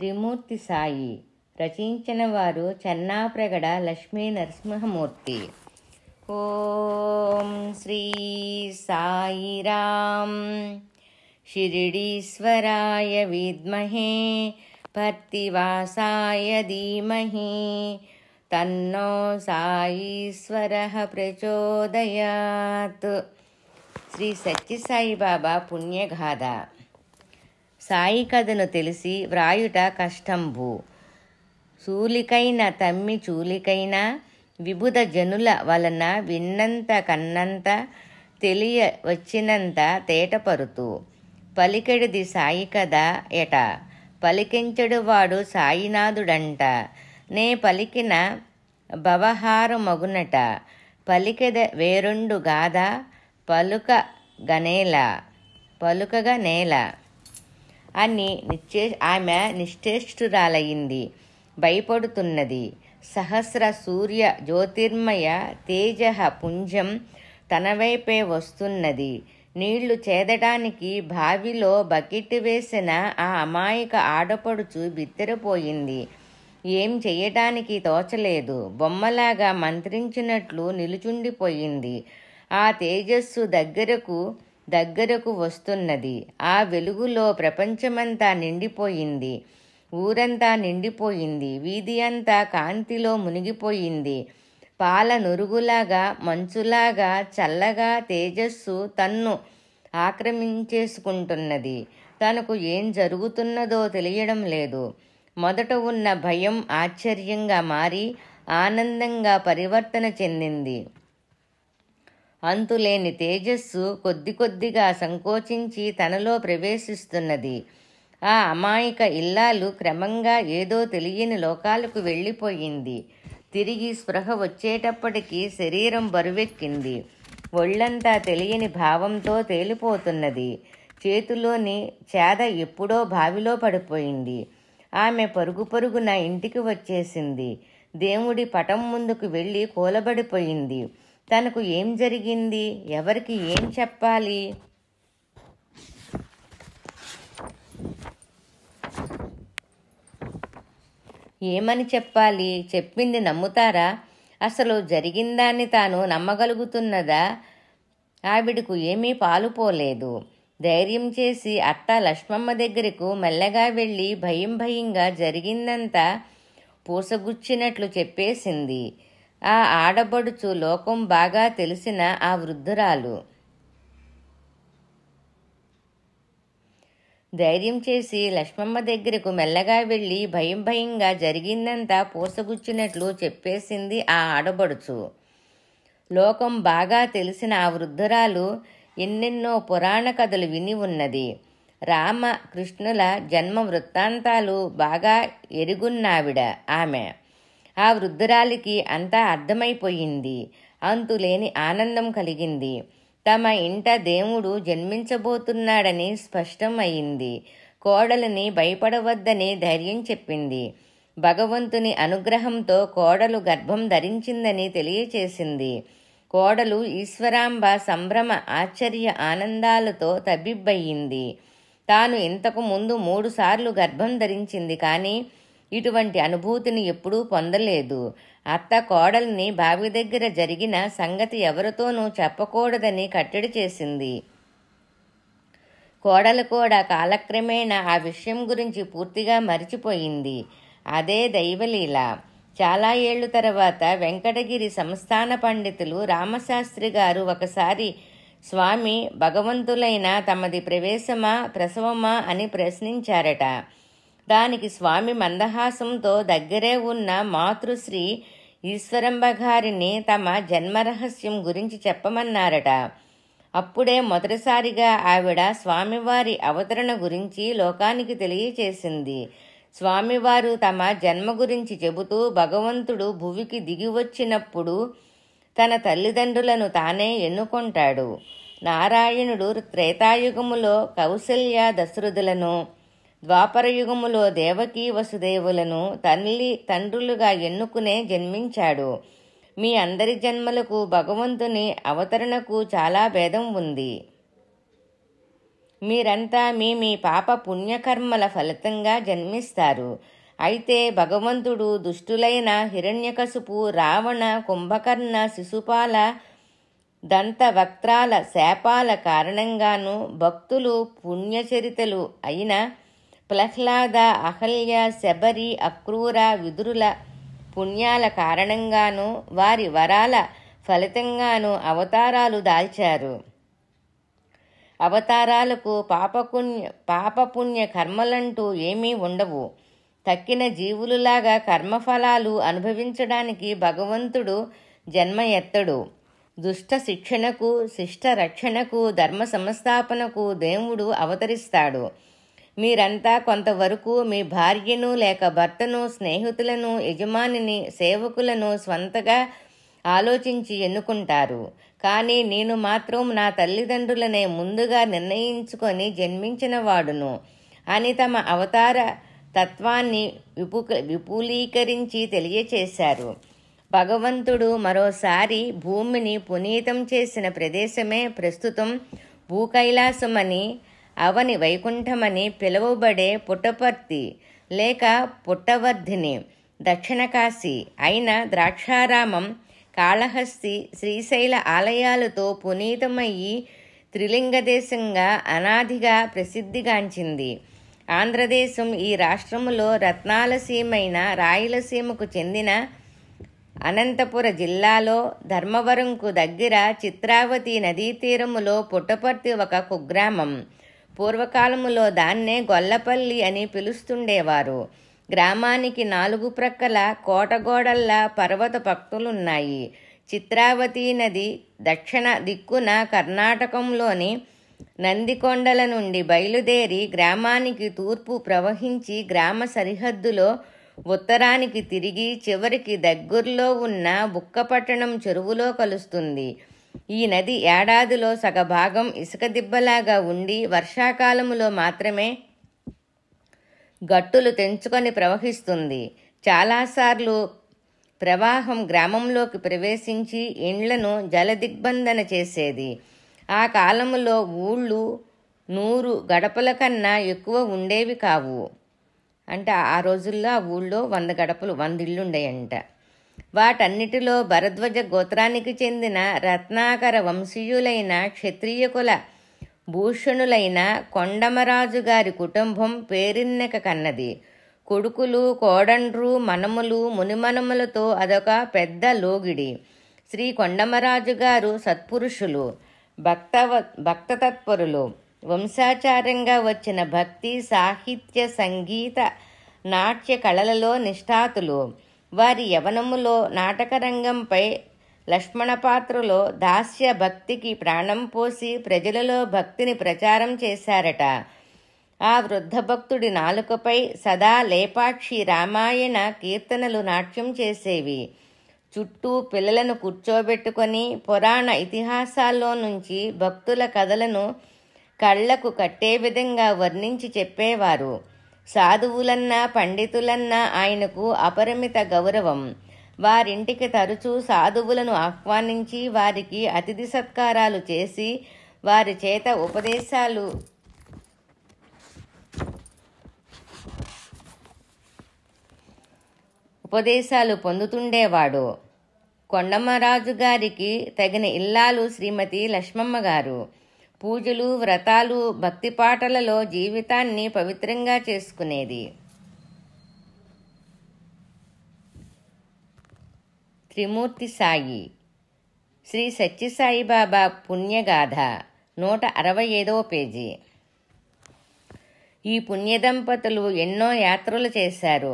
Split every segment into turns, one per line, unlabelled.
త్రిమూర్తి సాయి. రచించిన వారు చెన్నాప్రగడ లక్ష్మీ నరసింహమూర్తి. ఓం శ్రీ సాయిరాం. షిరిడీశ్వరాయ విద్మహే భక్తివాసాయ ధీమహి తన్నో సాయీశ్వరః ప్రచోదయాత్. శ్రీ సత్యసాయిబాబా పుణ్యగాథ. సాయి కథను తెలిసి వ్రాయుట కష్టంబు. సూలికైన తమ్మి చూలికైన విబుధ జనుల వలన విన్నంత కన్నంత తెలియ వచ్చినంత తేటపరుతు. పలికెడిది సాయి కథ ఎట, పలికించెడువాడు సాయినాథుడంట. నే పలికిన భవహార మగునట, పలికెద వేరొండు గాథ పలుకగా నేల అని ఆమె నిశ్చేష్టురాలయ్యింది. భయపడుతున్నది. సహస్ర సూర్య జ్యోతిర్మయ తేజ పుంజం తన వైపే వస్తున్నది. నీళ్లు చేదటానికి బావిలో బకెట్ వేసిన ఆ అమాయక ఆడపడుచు బిత్తరపోయింది. ఏం చెయ్యటానికి తోచలేదు. బొమ్మలాగా మంత్రించినట్లు నిలుచుండిపోయింది. ఆ తేజస్సు దగ్గరకు వస్తున్నది. ఆ వెలుగులో ప్రపంచమంతా నిండిపోయింది. ఊరంతా నిండిపోయింది. వీధి అంతా కాంతిలో మునిగిపోయింది. పాల నురుగులాగా మంచులాగా చల్లగా తేజస్సు తన్ను ఆక్రమించేసుకుంటున్నది. తనకు ఏం జరుగుతున్నదో తెలియడం లేదు. మొదట ఉన్న భయం ఆశ్చర్యంగా మారి ఆనందంగా పరివర్తన చెందింది. అంతులేని తేజస్సు కొద్దిగా సంకోచించి తనలో ప్రవేశిస్తున్నది. ఆ అమాయక ఇల్లాలు క్రమంగా ఏదో తెలియని లోకాలకు వెళ్ళిపోయింది. తిరిగి స్పృహ వచ్చేటప్పటికి శరీరం బరువెక్కింది. ఒళ్ళంతా తెలియని భావంతో తేలిపోతున్నది. చేతిలోని చేద ఎప్పుడో బావిలో పడిపోయింది. ఆమె పరుగున ఇంటికి వచ్చేసింది. దేవుడి పటం ముందుకు వెళ్ళి కూలబడిపోయింది. తనకు ఏం జరిగింది? ఎవరికి ఏం చెప్పాలి? ఏమని చెప్పాలి? చెప్పింది నమ్ముతారా? అసలు జరిగిందాన్ని తాను నమ్మగలుగుతున్నదా? ఆవిడకు ఏమీ పాలుపోలేదు. ధైర్యం చేసి అత్త లక్ష్మమ్మ దగ్గరకు మెల్లగా వెళ్ళి భయంగా జరిగిందంతా పూసగుచ్చినట్లు చెప్పేసింది. ఆ ఆడబడుచు లోకం బాగా తెలిసిన ఆ వృద్ధురాలు. ధైర్యం చేసి లక్ష్మమ్మ దగ్గరకు మెల్లగా వెళ్ళి భయంగా జరిగిందంతా పూసగుచ్చినట్లు చెప్పేసింది ఆ ఆడబడుచు. లోకం బాగా తెలిసిన ఆ వృద్ధురాలు ఎన్నెన్నో పురాణ కథలు విని ఉన్నది. రామ కృష్ణుల జన్మ వృత్తాంతాలు బాగా ఎరుగున్నావిడ ఆమె. ఆ వృద్ధురాలికి అంతా అర్థమైపోయింది. అంతులేని ఆనందం కలిగింది. తమ ఇంట దేవుడు జన్మించబోతున్నాడని స్పష్టం అయింది. కోడలిని భయపడవద్దని ధైర్యం చెప్పింది. భగవంతుని అనుగ్రహంతో కోడలు గర్భం ధరించిందని తెలియచేసింది. కోడలు ఈశ్వరాంబ సంభ్రమ ఆశ్చర్య ఆనందాలతో తబ్బిబ్బయింది. తాను ఇంతకు ముందు 3 సార్లు గర్భం ధరించింది, కానీ ఇటువంటి అనుభూతిని ఎప్పుడూ పొందలేదు. అత్త కోడల్ని బావి దగ్గర జరిగిన సంగతి ఎవరితోనూ చెప్పకూడదని కట్టడి చేసింది. కోడలు కూడా కాలక్రమేణా ఆ విషయం గురించి పూర్తిగా మరిచిపోయింది. అదే దైవలీల. చాలా ఏళ్లు తర్వాత వెంకటగిరి సంస్థాన పండితులు రామశాస్త్రి గారు ఒకసారి స్వామి, భగవంతులైన తమది ప్రవేశమా ప్రసవమా అని ప్రశ్నించారట. దానికి స్వామి మందహాసంతో దగ్గరే ఉన్న మాతృశ్రీ ఈశ్వరంబ గారిని తమ జన్మరహస్యం గురించి చెప్పమన్నారట. అప్పుడే మొదటిసారిగా ఆవిడ స్వామివారి అవతరణ గురించి లోకానికి తెలియచేసింది. స్వామివారు తమ జన్మ గురించి చెబుతూ భగవంతుడు భువికి దిగి వచ్చినప్పుడు తన తల్లిదండ్రులను తానే ఎన్నుకొంటాడు. నారాయణుడు త్రేతాయుగములో కౌసల్య దశరథులను, ద్వాపరయుగములో దేవకీ వసుదేవులను తండ్రులుగా ఎన్నుకునే జన్మించాడు. మీ అందరి జన్మలకు భగవంతుని అవతరణకు చాలా భేదం ఉంది. మీరంతా మీ పాప పుణ్యకర్మల ఫలితంగా జన్మిస్తారు. అయితే భగవంతుడు దుష్టులైన హిరణ్యకశిపు, రావణ, కుంభకర్ణ, శిశుపాల, దంతవక్త్రాల శాపాల కారణంగాను, భక్తులు పుణ్యచరితలు అయిన ప్రహ్లాద, అహల్య, శబరి, అక్రూర, విదురుల పుణ్యాల కారణంగాను, వారి వరాల ఫలితంగాను అవతారాలు దాల్చారు. అవతారాలకు పాపపుణ్య కర్మలంటూ ఏమీ ఉండవు. తక్కిన జీవులులాగా కర్మఫలాలు అనుభవించడానికి భగవంతుడు జన్మ ఎత్తడు. దుష్ట శిక్షణకు, శిష్ట రక్షణకు, ధర్మ సంస్థాపనకు దేవుడు అవతరిస్తాడు. మీరంతా కొంతవరకు మీ భార్యను లేక భర్తను, స్నేహితులను, యజమానిని, సేవకులను స్వంతగా ఆలోచించి ఎన్నుకుంటారు. కానీ నేను మాత్రం నా తల్లిదండ్రులనే ముందుగా నిర్ణయించుకొని జన్మించిన వాడును అని తమ అవతార తత్వాన్ని విపులీకరించి తెలియచేశారు. భగవంతుడు మరోసారి భూమిని పునీతం చేసిన ప్రదేశమే ప్రస్తుతం భూకైలాసమని, అవని వైకుంఠమని పిలువబడే పుట్టపర్తి లేక పుట్టవర్ధిని, దక్షిణ కాశీ అయిన ద్రాక్షారామం, కాళహస్తి, శ్రీశైల ఆలయాలతో పునీతమయ్యి త్రిలింగదేశంగా అనాదిగా ప్రసిద్ధిగాంచింది. ఆంధ్రదేశం ఈ రాష్ట్రములో రత్నాలసీమైన రాయలసీమకు చెందిన అనంతపుర జిల్లాలో ధర్మవరంకు దగ్గర చిత్రావతి నదీ తీరములో పుట్టపర్తి ఒక కుగ్రామం. పూర్వకాలములో దాన్నే గొల్లపల్లి అని పిలుస్తుండేవారు. గ్రామానికి 4 ప్రక్కల కోటగోడల్లా పర్వత పక్తులున్నాయి. చిత్రావతి నది దక్షిణ దిక్కున కర్ణాటకంలోని నందికొండల నుండి బయలుదేరి గ్రామానికి తూర్పు ప్రవహించి గ్రామ సరిహద్దులో ఉత్తరానికి తిరిగి చివరికి దగ్గరలో ఉన్న బుక్కపట్టణం చెరువులో కలుస్తుంది. ఈ నది ఏడాదిలో సగభాగం ఇసుక దిబ్బలాగా ఉండి వర్షాకాలములో మాత్రమే గట్టులు తెంచుకొని ప్రవహిస్తుంది. చాలాసార్లు ప్రవాహం గ్రామంలోకి ప్రవేశించి ఇండ్లను జలదిగ్బంధన చేసేది. ఆ కాలములో ఊళ్ళు 100 గడపల కన్నా ఎక్కువ ఉండేవి కావు. అంటే ఆ రోజుల్లో ఆ ఊళ్ళో 100 గడపలు 100 ఇళ్ళు ఉండేయంట. వాటన్నిటిలో భరద్వాజ గోత్రానికి చెందిన రత్నాకర వంశీయులైన క్షత్రియ కుల భూషణులైన కొండమరాజు గారి కుటుంబం పేరెన్నెక కన్నది. కొడుకులు, కోడండ్రు, మనములు, మునిమనములతో అదొక పెద్ద లోగిడి. శ్రీ కొండమరాజు గారు సత్పురుషులు, భక్తతత్పరులు, వంశాచారంగా వచ్చిన భక్తి, సాహిత్య, సంగీత, నాట్య కళలలో నిష్ఠాతులు. వారి యవనములో నాటకరంగంపై లక్ష్మణ పాత్రలో దాస్య భక్తికి ప్రాణం పోసి ప్రజలలో భక్తిని ప్రచారం చేశారట. ఆ వృద్ధ భక్తుడి నాలుకపై సదా లేపాక్షి రామాయణ కీర్తనలు నాట్యం చేసేవి. చుట్టూ పిల్లలను కూర్చోబెట్టుకొని పురాణ ఇతిహాసాల్లో నుంచి భక్తుల కథలను కళ్లకు కట్టే విధంగా వర్ణించి చెప్పేవారు. సాధువులన్నా పండితులన్నా ఆయనకు అపరిమిత గౌరవం. వారింటికి తరచూ సాధువులను ఆహ్వానించి వారికి అతిథి సత్కారాలు చేసి వారి చేత ఉపదేశాలు పొందుతుండేవాడు. కొండమరాజు గారికి తగిన ఇల్లాలు శ్రీమతి లక్ష్మమ్మ గారు. పూజలు, వ్రతాలు, భక్తి పాటలలో జీవితాన్ని పవిత్రంగా చేసుకునేది. త్రిమూర్తి సాయి శ్రీ సత్యసాయిబాబా పుణ్యగాథ 165వ పేజీ. ఈ పుణ్యదంపతులు ఎన్నో యాత్రలు చేశారు.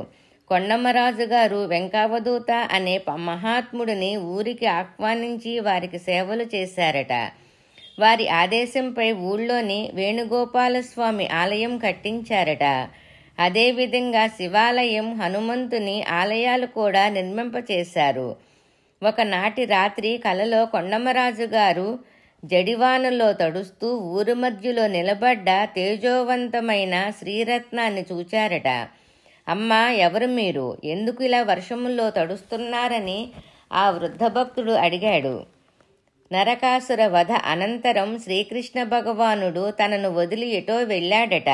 కొండమరాజు గారు వెంకావదూత అనే మహాత్ముడిని ఊరికి ఆహ్వానించి వారికి సేవలు చేశారట. వారి ఆదేశంపై ఊళ్ళోని వేణుగోపాలస్వామి ఆలయం కట్టించారట. అదేవిధంగా శివాలయం, హనుమంతుని ఆలయాలు కూడా నిర్మింపచేశారు. ఒకనాటి రాత్రి కలలో కొండమరాజు గారు జడివానలో తడుస్తూ ఊరి మధ్యలో నిలబడ్డ తేజోవంతమైన శ్రీరత్నాన్ని చూచారట. అమ్మా, ఎవరు మీరు? ఎందుకు ఇలా వర్షములో తడుస్తున్నారని ఆ వృద్ధ భక్తుడు అడిగాడు. నరకాసుర వధ అనంతరం శ్రీకృష్ణ భగవానుడు తనను వదిలి ఎటో వెళ్ళాడట.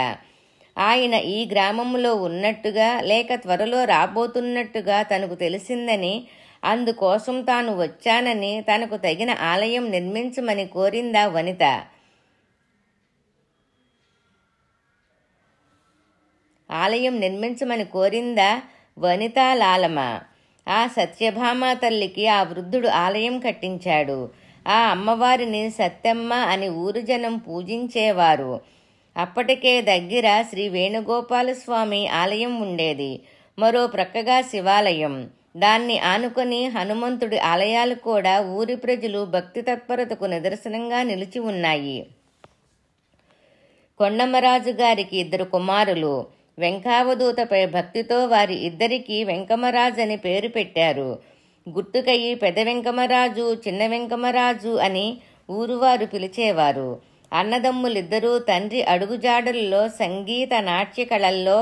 ఆయన ఈ గ్రామంలో ఉన్నట్టుగా లేక త్వరలో రాబోతున్నట్టుగా తనకు తెలిసిందని, అందుకోసం తాను వచ్చానని తనకు తగిన ఆలయం నిర్మించమని కోరిందా వనిత. ఆలయం నిర్మించమని కోరిందా వనితా లాలమ. ఆ సత్యభామ తల్లికి ఆ వృద్ధుడు ఆలయం కట్టించాడు. ఆ అమ్మవారిని సత్యమ్మ అని ఊరు జనం పూజించేవారు. అప్పటికే దగ్గర శ్రీ వేణుగోపాలస్వామి ఆలయం ఉండేది. మరో ప్రక్కగా శివాలయం, దాన్ని ఆనుకొని హనుమంతుడి ఆలయాలు కూడా ఊరి ప్రజలు భక్తి తత్పరతకు నిదర్శనంగా నిలిచి ఉన్నాయి. కొండమరాజు గారికి 2 కుమారులు. వెంకావదూతపై భక్తితో వారి ఇద్దరికీ వెంకమరాజు అని పేరు పెట్టారు. గుర్తుకయ్యి పెద్ద వెంకమరాజు, చిన్న వెంకమరాజు అని ఊరువారు పిలిచేవారు. అన్నదమ్ములిద్దరూ తండ్రి అడుగుజాడల్లో సంగీత నాట్య కళల్లో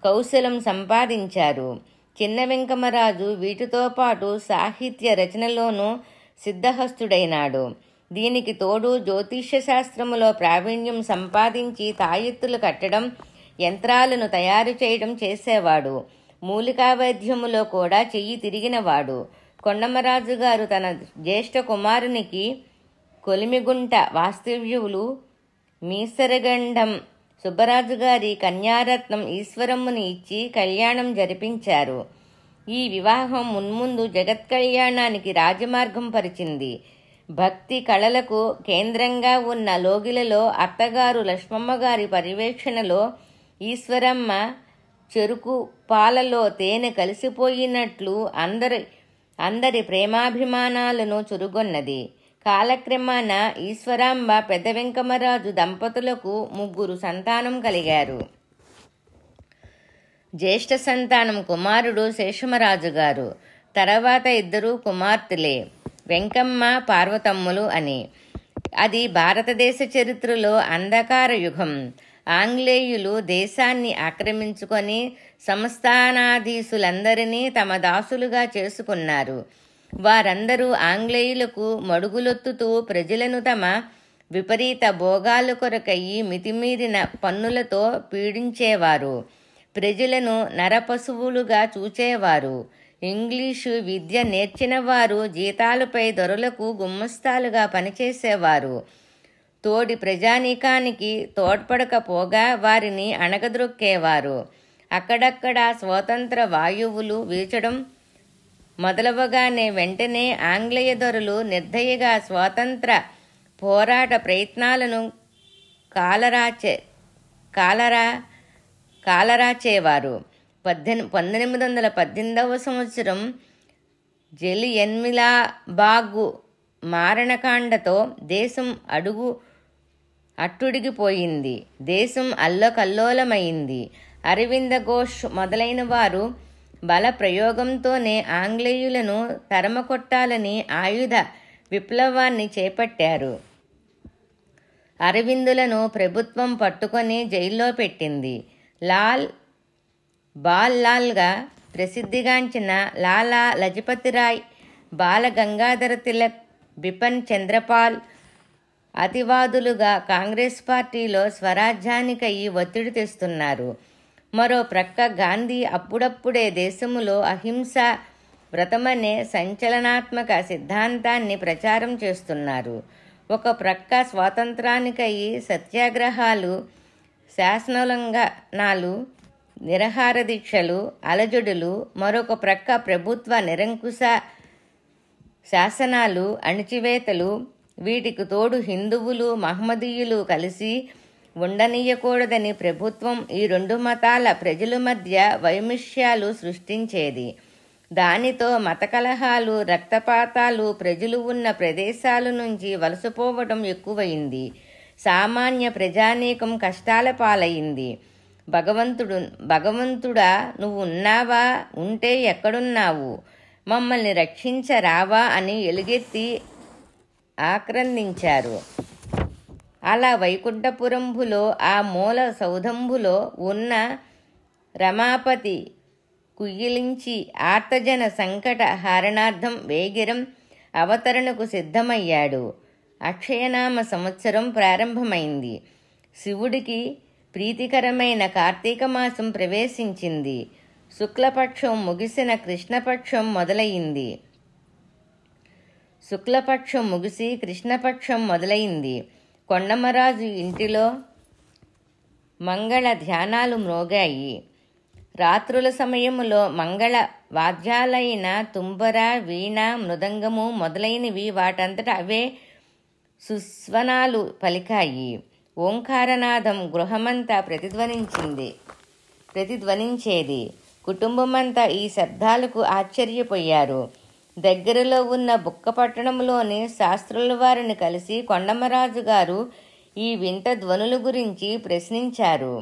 కౌశలం సంపాదించారు. చిన్న వెంకమరాజు వీటితో పాటు సాహిత్య రచనలోనూ సిద్ధహస్తుడైనాడు. దీనికి తోడు జ్యోతిష్య శాస్త్రములో ప్రావీణ్యం సంపాదించి తాయెత్తులు కట్టడం, యంత్రాలను తయారు చేయడం చేసేవాడు. మూలికా వైద్యములో కూడా చెయ్యి తిరిగినవాడు. కొండమరాజు గారు తన జ్యేష్ఠ కుమారునికి కొలిమిగుంట వాస్తవ్యులు మీసరగండం సుబ్బరాజు గారి కన్యారత్నం ఈశ్వరమ్ముని ఇచ్చి కళ్యాణం జరిపించారు. ఈ వివాహం మున్ముందు జగత్ కళ్యాణానికి రాజమార్గం పరిచింది. భక్తి కళలకు కేంద్రంగా ఉన్న లోగిలలో అత్తగారు లక్ష్మమ్మ గారి పర్యవేక్షణలో ఈశ్వరమ్మ చెరుకు పాలలో తేనె కలిసిపోయినట్లు అందరి ప్రేమాభిమానాలను చురుగొన్నది. కాలక్రమాన ఈశ్వరాంబ పెద్ద వెంకమరాజు దంపతులకు 3 సంతానం కలిగారు. జ్యేష్ఠ సంతానం కుమారుడు శేషమరాజు గారు. తర్వాత 2 కుమార్తెలే, వెంకమ్మ, పార్వతమ్ములు అని. అది భారతదేశ చరిత్రలో అంధకార యుగం. ఆంగ్లేయులు దేశాన్ని ఆక్రమించుకొని సంస్థానాధీశులందరినీ తమ దాసులుగా చేసుకున్నారు. వారందరూ ఆంగ్లేయులకు మడుగులొత్తుతూ ప్రజలను తమ విపరీత భోగాల కొరకయ్యి మితిమీరిన పన్నులతో పీడించేవారు. ప్రజలను నరపశువులుగా చూచేవారు. ఇంగ్లీషు విద్య నేర్చిన వారు జీతాలపై దొరలకు గుమ్మస్తాలుగా పనిచేసేవారు. తోడి ప్రజానీకానికి తోడ్పడకపోగా వారిని అణగద్రొక్కేవారు. అక్కడక్కడ స్వతంత్ర వాయువులు వీచడం మొదలవగానే వెంటనే ఆంగ్లేయ దొరలు నిర్దయగా స్వాతంత్ర పోరాట ప్రయత్నాలను కాలరాచేవారు. 1818వ సంవత్సరం జలియన్వాలాబాగు మారణకాండతో దేశం అట్టుడిగిపోయింది. దేశం అల్లకల్లోలమైంది. అరవింద ఘోష్ మొదలైన వారు బల ప్రయోగంతోనే ఆంగ్లేయులను తరమకొట్టాలని ఆయుధ విప్లవాన్ని చేపట్టారు. అరవిందులను ప్రభుత్వం పట్టుకొని జైల్లో పెట్టింది. బాల్లాల్గా ప్రసిద్ధిగాంచిన లాలా లజపతిరాయ్, బాల గంగాధర తిలక్, బిపిన్ చంద్రపాల్ అతివాదులుగా కాంగ్రెస్ పార్టీలో స్వరాజ్యానికై ఒత్తిడి తెస్తున్నారు. మరో ప్రక్క గాంధీ అప్పుడప్పుడే దేశములో అహింస వ్రతమనే సంచలనాత్మక సిద్ధాంతాన్ని ప్రచారం చేస్తున్నారు. ఒక ప్రక్క స్వాతంత్రానికై సత్యాగ్రహాలు, శాసనోల్లంఘనాలు, నిరాహార దీక్షలు, అలజడులు, మరొక ప్రక్క ప్రభుత్వ నిరంకుశ శాసనాలు, అణిచివేతలు. వీటికి తోడు హిందువులు, మహమ్మదీయులు కలిసి ఉండనీయకూడదని ప్రభుత్వం ఈ 2 మతాల ప్రజల మధ్య వైమస్యాలు సృష్టించేది. దానితో మత కలహాలు, రక్తపాతాలు, ప్రజలు ఉన్న ప్రదేశాల నుంచి వలసపోవడం ఎక్కువైంది. సామాన్య ప్రజానీకం కష్టాల పాలైంది. భగవంతుడా, నువ్వు ఉన్నావా? ఉంటే ఎక్కడున్నావు? మమ్మల్ని రక్షించరావా అని ఎలుగెత్తి ఆక్రందించారు. అలా వైకుంఠపురంబులో ఆ మూల సౌధంబులో ఉన్న రమాపతి కుయ్యిలించి ఆర్తజన సంకట హరణార్థం వేగిరం అవతరణకు సిద్ధమయ్యాడు. అక్షయనామ సంవత్సరం ప్రారంభమైంది. శివుడికి ప్రీతికరమైన కార్తీక మాసం ప్రవేశించింది. శుక్లపక్షం ముగిసిన కృష్ణపక్షం మొదలయింది. శుక్లపక్షం ముగిసి కృష్ణపక్షం మొదలైంది. కొండమరాజు ఇంటిలో మంగళ ధ్యానాలు మ్రోగాయి. రాత్రుల సమయములో మంగళ వాద్యాలైన తుంబర, వీణ, మృదంగము మొదలైనవి వాటంతట అవే సుస్వనాలు పలికాయి. ఓంకారనాదం గృహమంతా ప్రతిధ్వనించేది. కుటుంబమంతా ఈ శబ్దాలకు ఆశ్చర్యపోయారు. దగ్గరలో ఉన్న బుక్కపట్టణంలోని శాస్త్రుల వారిని కలిసి కొండమరాజు గారు ఈ వింత ధ్వనుల గురించి ప్రశ్నించారు.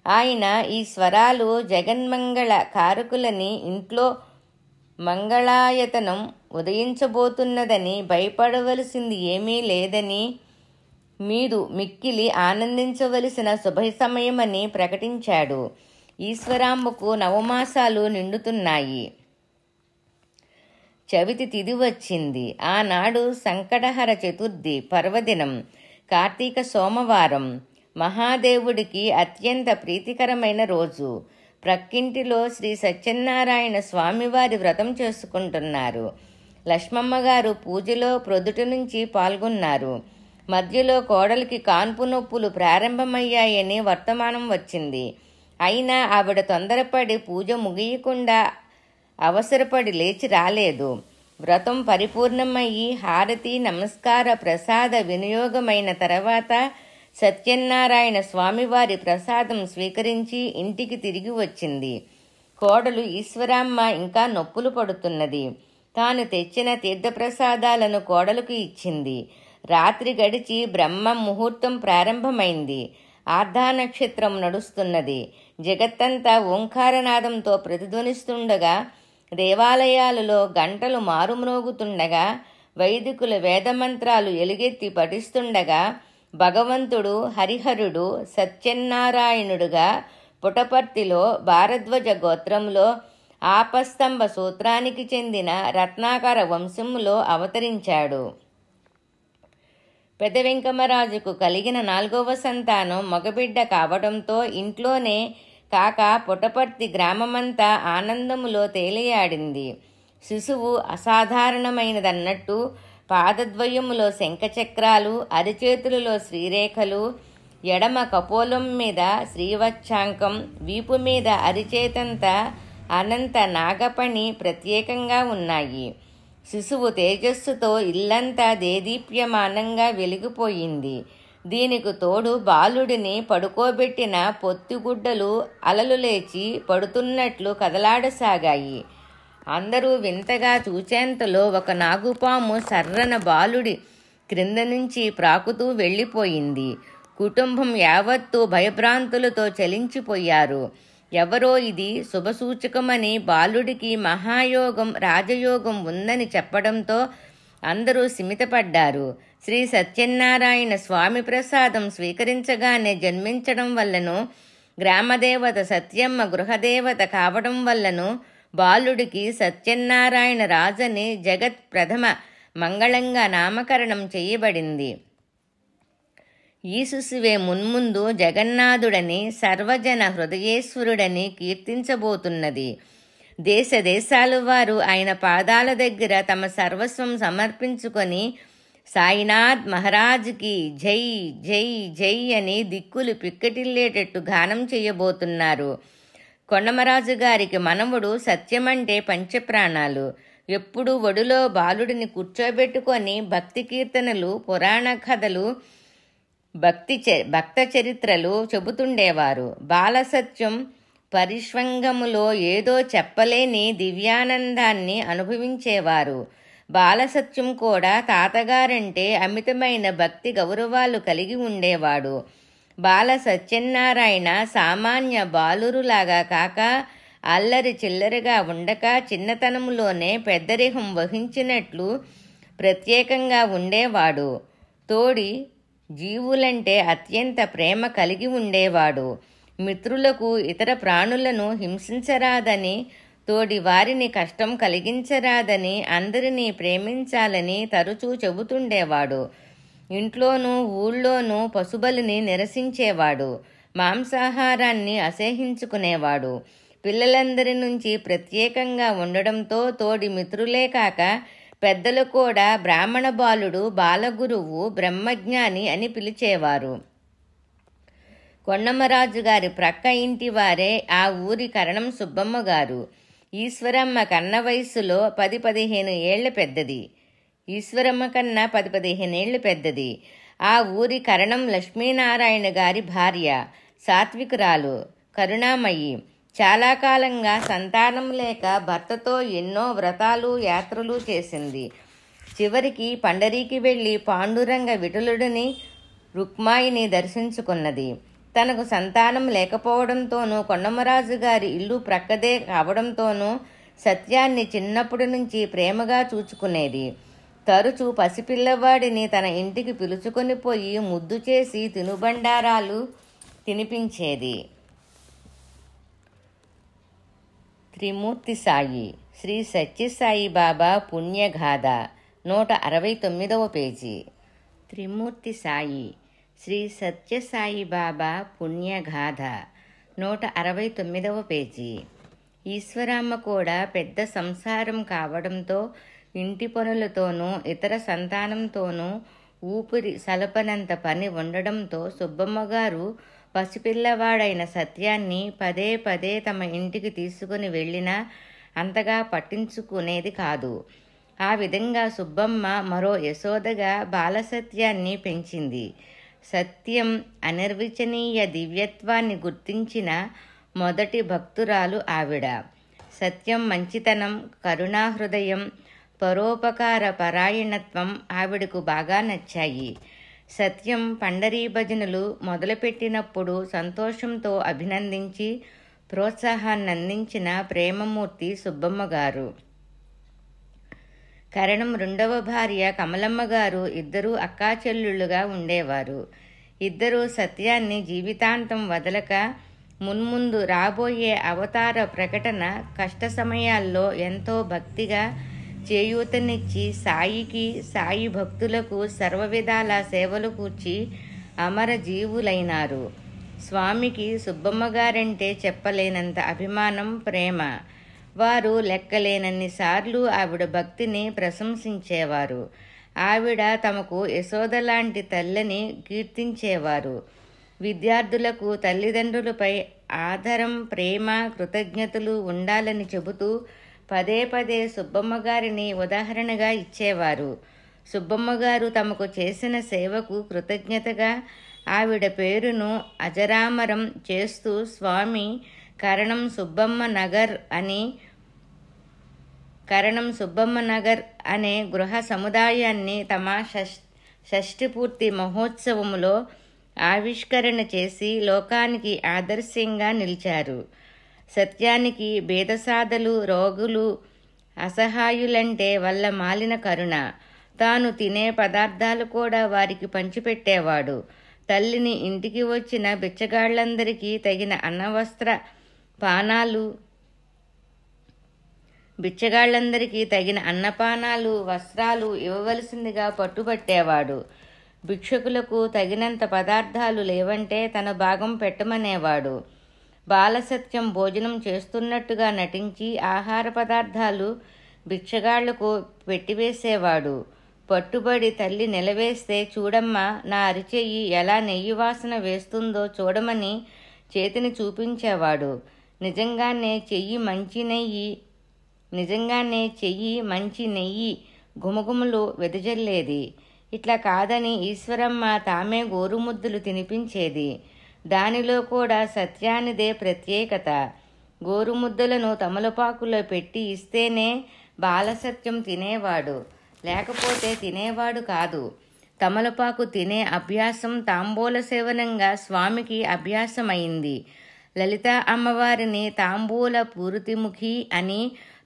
ఆయన ఈ స్వరాలు జగన్మంగళ కారకులని, ఇంట్లో మంగళాయతనం ఉదయించబోతున్నదని, భయపడవలసింది ఏమీ లేదని, మీరు మిక్కిలి ఆనందించవలసిన శుభ సమయమని ప్రకటించాడు. ఈశ్వరాంబకు నవమాసాలు నిండుతున్నాయి. చవితి తిథి వచ్చింది. ఆనాడు సంకటహర చతుర్థి పర్వదినం, కార్తీక సోమవారం. మహాదేవుడికి అత్యంత ప్రీతికరమైన రోజు. ప్రక్కింటిలో శ్రీ సత్యనారాయణ స్వామివారి వ్రతం చేసుకుంటున్నారు. లక్ష్మమ్మగారు పూజలో ప్రొద్దుటి నుంచి పాల్గొన్నారు. మధ్యలో కోడలికి కాన్పు నొప్పులు ప్రారంభమయ్యాయని వర్తమానం వచ్చింది. అయినా ఆవిడ తొందరపడి పూజ ముగియకుండా అవసరపడి లేచి రాలేదు. వ్రతం పరిపూర్ణమయ్యి హారతి, నమస్కార, ప్రసాద వినియోగమైన తర్వాత సత్యనారాయణ స్వామివారి ప్రసాదం స్వీకరించి ఇంటికి తిరిగి వచ్చింది. కోడలు ఈశ్వరామ్మ ఇంకా నొప్పులు పడుతున్నది. తాను తెచ్చిన తీర్థప్రసాదాలను కోడలుకు ఇచ్చింది. రాత్రి గడిచి బ్రహ్మ ముహూర్తం ప్రారంభమైంది. ఆర్ధానక్షత్రం నడుస్తున్నది. జగత్తంతా ఓంకారనాదంతో ప్రతిధ్వనిస్తుండగా, దేవాలయాలలో గంటలు మారుమ్రోగుతుండగా, వైదికుల వేదమంత్రాలు ఎలుగెత్తి పఠిస్తుండగా, భగవంతుడు హరిహరుడు సత్యనారాయణుడుగా పుటపర్తిలో భారద్వాజ గోత్రంలో ఆపస్తంభ సూత్రానికి చెందిన రత్నాకర వంశంలో అవతరించాడు. పెద్ద వెంకమరాజుకు కలిగిన 4వ సంతానం మగబిడ్డ కావడంతో ఇంట్లోనే కాక పుటపర్తి గ్రామమంతా ఆనందములో తేలియాడింది. శిశువు అసాధారణమైనదన్నట్టు పాదద్వయములో శంఖచక్రాలు, అరిచేతులలో శ్రీరేఖలు, ఎడమ కపోలం మీద శ్రీవత్సాంకం, వీపు మీద అరిచేతంత అనంత నాగపణి ప్రత్యేకంగా ఉన్నాయి. శిశువు తేజస్సుతో ఇల్లంతా దేదీప్యమానంగా వెలిగిపోయింది. దీనికి తోడు బాలుడిని పడుకోబెట్టిన పొత్తిగుడ్డలు అలలు లేచి పడుతున్నట్లు కదలాడసాగాయి. అందరూ వింతగా చూచేంతలో ఒక నాగుపాము సర్రన బాలుడి క్రింద నుంచి ప్రాకుతూ వెళ్ళిపోయింది. కుటుంబం యావత్తూ భయభ్రాంతులతో చలించిపోయారు. ఎవరో ఇది శుభసూచకమని, బాలుడికి మహాయోగం, రాజయోగం ఉందని చెప్పడంతో అందరూ సిమితపడ్డారు. శ్రీ సత్యనారాయణ స్వామి ప్రసాదం స్వీకరించగానే జన్మించడం వల్లను, గ్రామదేవత సత్యమ్మ గృహదేవత కావడం వల్లను బాలుడికి సత్యనారాయణ రాజని జగత్ ప్రథమ మంగళంగా నామకరణం చేయబడింది. ఈ శిశువే మున్ముందు జగన్నాథుడని, సర్వజన హృదయేశ్వరుడని కీర్తించబోతున్నది. దేశ దేశాల వారు ఆయన పాదాల దగ్గర తమ సర్వస్వం సమర్పించుకొని సాయినాథ్ మహారాజ్కి జై జై జై అని దిక్కులు పిక్కటిల్లేటట్టు గానం చేయబోతున్నారు. కొండమరాజు గారికి మనవడు సత్యమంటే పంచప్రాణాలు. ఎప్పుడూ ఒడిలో బాలుడిని కూర్చోబెట్టుకొని భక్తి కీర్తనలు, పురాణ కథలు, భక్త చరిత్రలు చెబుతుండేవారు. బాలసత్యం పరిష్వంగములో ఏదో చెప్పలేని దివ్యానందాన్ని అనుభవించేవారు. బాలసత్యం కూడా తాతగారంటే అమితమైన భక్తి గౌరవాలు కలిగి ఉండేవాడు. బాల సత్యనారాయణ సామాన్య బాలురులాగా కాక అల్లరి చిల్లరిగా ఉండక చిన్నతనంలోనే పెద్దరిహం వహించినట్లు ప్రత్యేకంగా ఉండేవాడు. తోడి జీవులంటే అత్యంత ప్రేమ కలిగి ఉండేవాడు. మిత్రులకు ఇతర ప్రాణులను హింసించరాదని తోడి వారిని కష్టం కలిగించరాదని, అందరినీ ప్రేమించాలని తరచూ చెబుతుండేవాడు. ఇంట్లోనూ ఊళ్ళోనూ పశుబలిని నిరసించేవాడు. మాంసాహారాన్ని అసహ్యించుకునేవాడు. పిల్లలందరి నుంచి ప్రత్యేకంగా ఉండడంతో తోడి మిత్రులే కాక పెద్దలు కూడా బ్రాహ్మణ బాలుడు, బాలగురువు, బ్రహ్మజ్ఞాని అని పిలిచేవారు. కొండమరాజు గారి ప్రక్క ఇంటి వారే ఆ ఊరి కరణం సుబ్బమ్మ గారు. ఈశ్వరమ్మ కన్న వయస్సులో 10-15 ఏళ్ల పెద్దది. ఈశ్వరమ్మ కన్నా 10-15 ఏళ్లు పెద్దది. ఆ ఊరి కరణం లక్ష్మీనారాయణ గారి భార్య. సాత్వికురాలు, కరుణామయి. చాలా కాలంగా సంతానం లేక భర్తతో ఎన్నో వ్రతాలు, యాత్రలు చేసింది. చివరికి పండరీకి వెళ్ళి పాండురంగ విఠలుడిని, రుక్మాయిని దర్శించుకున్నది. తనకు సంతానం లేకపోవడంతోనూ, కొండమరాజు గారి ఇల్లు ప్రక్కదే కావడంతోనూ సత్యాన్ని చిన్నప్పటి నుంచి ప్రేమగా చూచుకునేది. తరచూ పసిపిల్లవాడిని తన ఇంటికి పిలుచుకొని పోయి ముద్దు చేసి తినుబండారాలు తినిపించేది. త్రిమూర్తి సాయి శ్రీ సత్యసాయి బాబా పుణ్యగాథ 169వ పేజీ. త్రిమూర్తి సాయి శ్రీ సత్యసాయి బాబా పుణ్యగాథ 169వ పేజీ. ఈశ్వరమ్మ కూడా పెద్ద సంసారం కావడంతో ఇంటి పనులతోనూ ఇతర సంతానంతోనూ ఊపిరి సలపనంత పని ఉండడంతో సుబ్బమ్మగారు పసిపిల్లవాడైన సత్యాన్ని పదే పదే తమ ఇంటికి తీసుకుని వెళ్ళినా అంతగా పట్టించుకునేది కాదు. ఆ విధంగా సుబ్బమ్మ మరో యశోదగా బాలసత్యాన్ని పెంచింది. సత్యం అనిర్వచనీయ దివ్యత్వాన్ని గుర్తించిన మొదటి భక్తురాలు ఆవిడ. సత్యం మంచితనం, కరుణాహృదయం, పరోపకార పరాయణత్వం ఆవిడకు బాగా నచ్చాయి. సత్యం పండరీ భజనలు మొదలుపెట్టినప్పుడు సంతోషంతో అభినందించి ప్రోత్సాహాన్నందించిన ప్రేమమూర్తి సుబ్బమ్మగారు. కరణం రెండవ భార్య కమలమ్మగారు ఇద్దరూ అక్కాచెల్లుళ్ళుగా ఉండేవారు. ఇద్దరూ సత్యాన్ని జీవితాంతం వదలక మున్ముందు రాబోయే అవతార ప్రకటన కష్ట సమయాల్లో ఎంతో భక్తిగా చేయూతనిచ్చి సాయికి, సాయి భక్తులకు సర్వవిధాల సేవలు కూర్చి అమర జీవులైనారు. స్వామికి సుబ్బమ్మగారంటే చెప్పలేనంత అభిమానం, ప్రేమ. వారు లెక్కలేనన్ని సార్లు ఆవిడ భక్తిని ప్రశంసించేవారు. ఆవిడ తమకు యశోదలాంటి తల్లిని కీర్తించేవారు. విద్యార్థులకు తల్లిదండ్రులపై ఆదరం, ప్రేమ, కృతజ్ఞతలు ఉండాలని చెబుతూ పదే పదే సుబ్బమ్మగారిని ఉదాహరణగా ఇచ్చేవారు. సుబ్బమ్మగారు తమకు చేసిన సేవకు కృతజ్ఞతగా ఆవిడ పేరును అజరామరం చేస్తూ స్వామి కరణం సుబ్బమ్మ నగర్ అనే గృహ సముదాయాన్ని తమ షష్ఠిపూర్తి మహోత్సవములో ఆవిష్కరణ చేసి లోకానికి ఆదర్శంగా నిలిచారు. సత్యానికి బేదసాదలు, రోగులు, అసహాయులంటే వల్ల మాలిన కరుణ. తాను తినే పదార్థాలు కూడా వారికి పంచిపెట్టేవాడు. తల్లిని ఇంటికి వచ్చిన బిచ్చగాళ్లందరికీ తగిన అన్నవస్త్ర పానాలు అన్నపానాలు, వస్త్రాలు ఇవ్వవలసిందిగా పట్టుబట్టేవాడు. భిక్షకులకు తగినంత పదార్థాలు లేవంటే తన భాగం పెట్టమనేవాడు. బాలసత్యం భోజనం చేస్తున్నట్టుగా నటించి ఆహార పదార్థాలు భిక్షగాళ్లకు పెట్టివేసేవాడు. పట్టుబడి తల్లి నిలవేస్తే, చూడమ్మా నా అరిచెయ్యి ఎలా నెయ్యి వాసన వేస్తుందో చూడమని చేతిని చూపించేవాడు. నిజంగానే చెయ్యి మంచి నెయ్యి గుమగుమలు వెదజల్లేది. ఇట్లా కాదని ఈశ్వరమ్మ తామే గోరుముద్దలు తినిపించేది. దానిలో కూడా సత్యానిదే ప్రత్యేకత. గోరుముద్దలను తమలపాకులో పెట్టి ఇస్తేనే బాలసత్యం తినేవాడు, లేకపోతే తినేవాడు కాదు. తమలపాకు తినే అభ్యాసం తాంబూల సేవనంగా స్వామికి అభ్యాసమైంది. లలిత అమ్మవారిని తాంబూల పూరితిముఖి అని,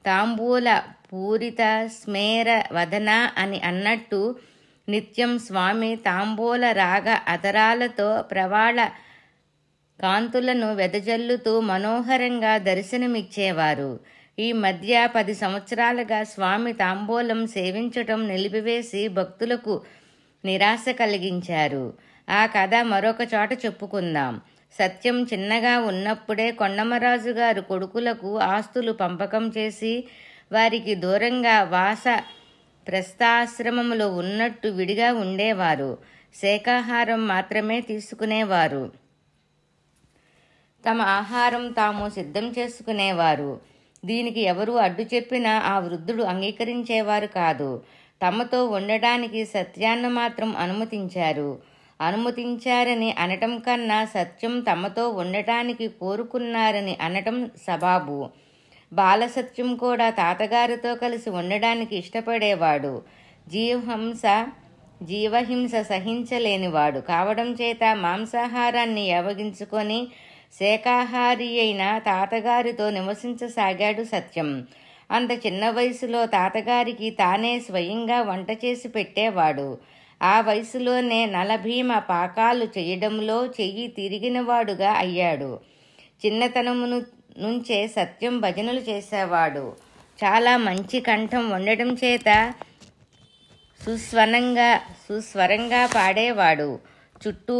తాంబూల పూరిత స్మేర వదన అని అన్నట్టు నిత్యం స్వామి తాంబూల రాగ అదరాలతో ప్రవాళ కాంతులను వెదజల్లుతూ మనోహరంగా దర్శనమిచ్చేవారు. ఈ మధ్య 10 సంవత్సరాలుగా స్వామి తాంబూలం సేవించటం నిలిపివేసి భక్తులకు నిరాశ కలిగించారు. ఆ కథ మరొక చోట చెప్పుకుందాం. సత్యం చిన్నగా ఉన్నప్పుడే కొండమరాజు గారు కొడుకులకు ఆస్తులు పంపకం చేసి వారికి దూరంగా వాస ప్రస్థాశ్రమములో ఉన్నట్టు విడిగా ఉండేవారు. శాకాహారం మాత్రమే తీసుకునేవారు. తమ ఆహారం తాము సిద్ధం చేసుకునేవారు. దీనికి ఎవరు అడ్డు చెప్పినా ఆ వృద్ధుడు అంగీకరించేవారు కాదు. తమతో ఉండడానికి సత్యాన్ని మాత్రం అనుమతించారని అనటం కన్నా సత్యం తమతో ఉండటానికి కోరుకున్నారని అనటం సబాబు. బాలసత్యం కూడా తాతగారితో కలిసి ఉండడానికి ఇష్టపడేవాడు. జీవహింస సహించలేనివాడు కావడం చేత మాంసాహారాన్ని యావగించుకొని శాకాహారి అయిన తాతగారితో నివసించసాగాడు సత్యం. అంత చిన్న వయసులో తాతగారికి తానే స్వయంగా వంట చేసి పెట్టేవాడు. ఆ వయసులోనే నలభీమ పాకాలు చేయడంలో చెయ్యి తిరిగినవాడుగా అయ్యాడు. చిన్నతనము నుంచే సత్యం భజనలు చేసేవాడు. చాలా మంచి కంఠం ఉండటం చేత సుస్వరంగా పాడేవాడు. చుట్టూ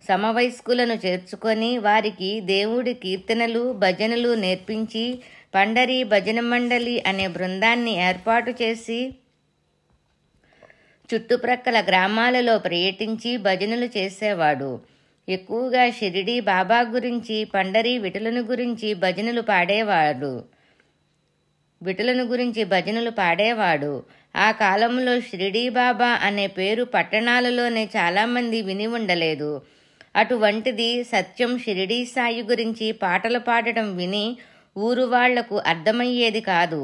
సమవయస్కులను చేర్చుకొని వారికి దేవుడి కీర్తనలు భజనలు నేర్పించి పండరీ భజన మండలి అనే బృందాన్ని ఏర్పాటు చేసి చుట్టుప్రక్కల గ్రామాలలో పర్యటించి భజనలు చేసేవాడు. ఎక్కువగా షిరిడీ బాబా గురించి, పండరీ విఠలుని గురించి భజనలు పాడేవాడు. ఆ కాలంలో షిరిడీ బాబా అనే పేరు పట్టణాలలోనే చాలామంది విని ఉండలేదు. అటువంటిది సత్యం షిరిడీ సాయి గురించి పాటలు పాడటం విని ఊరు వాళ్లకు అర్థమయ్యేది కాదు.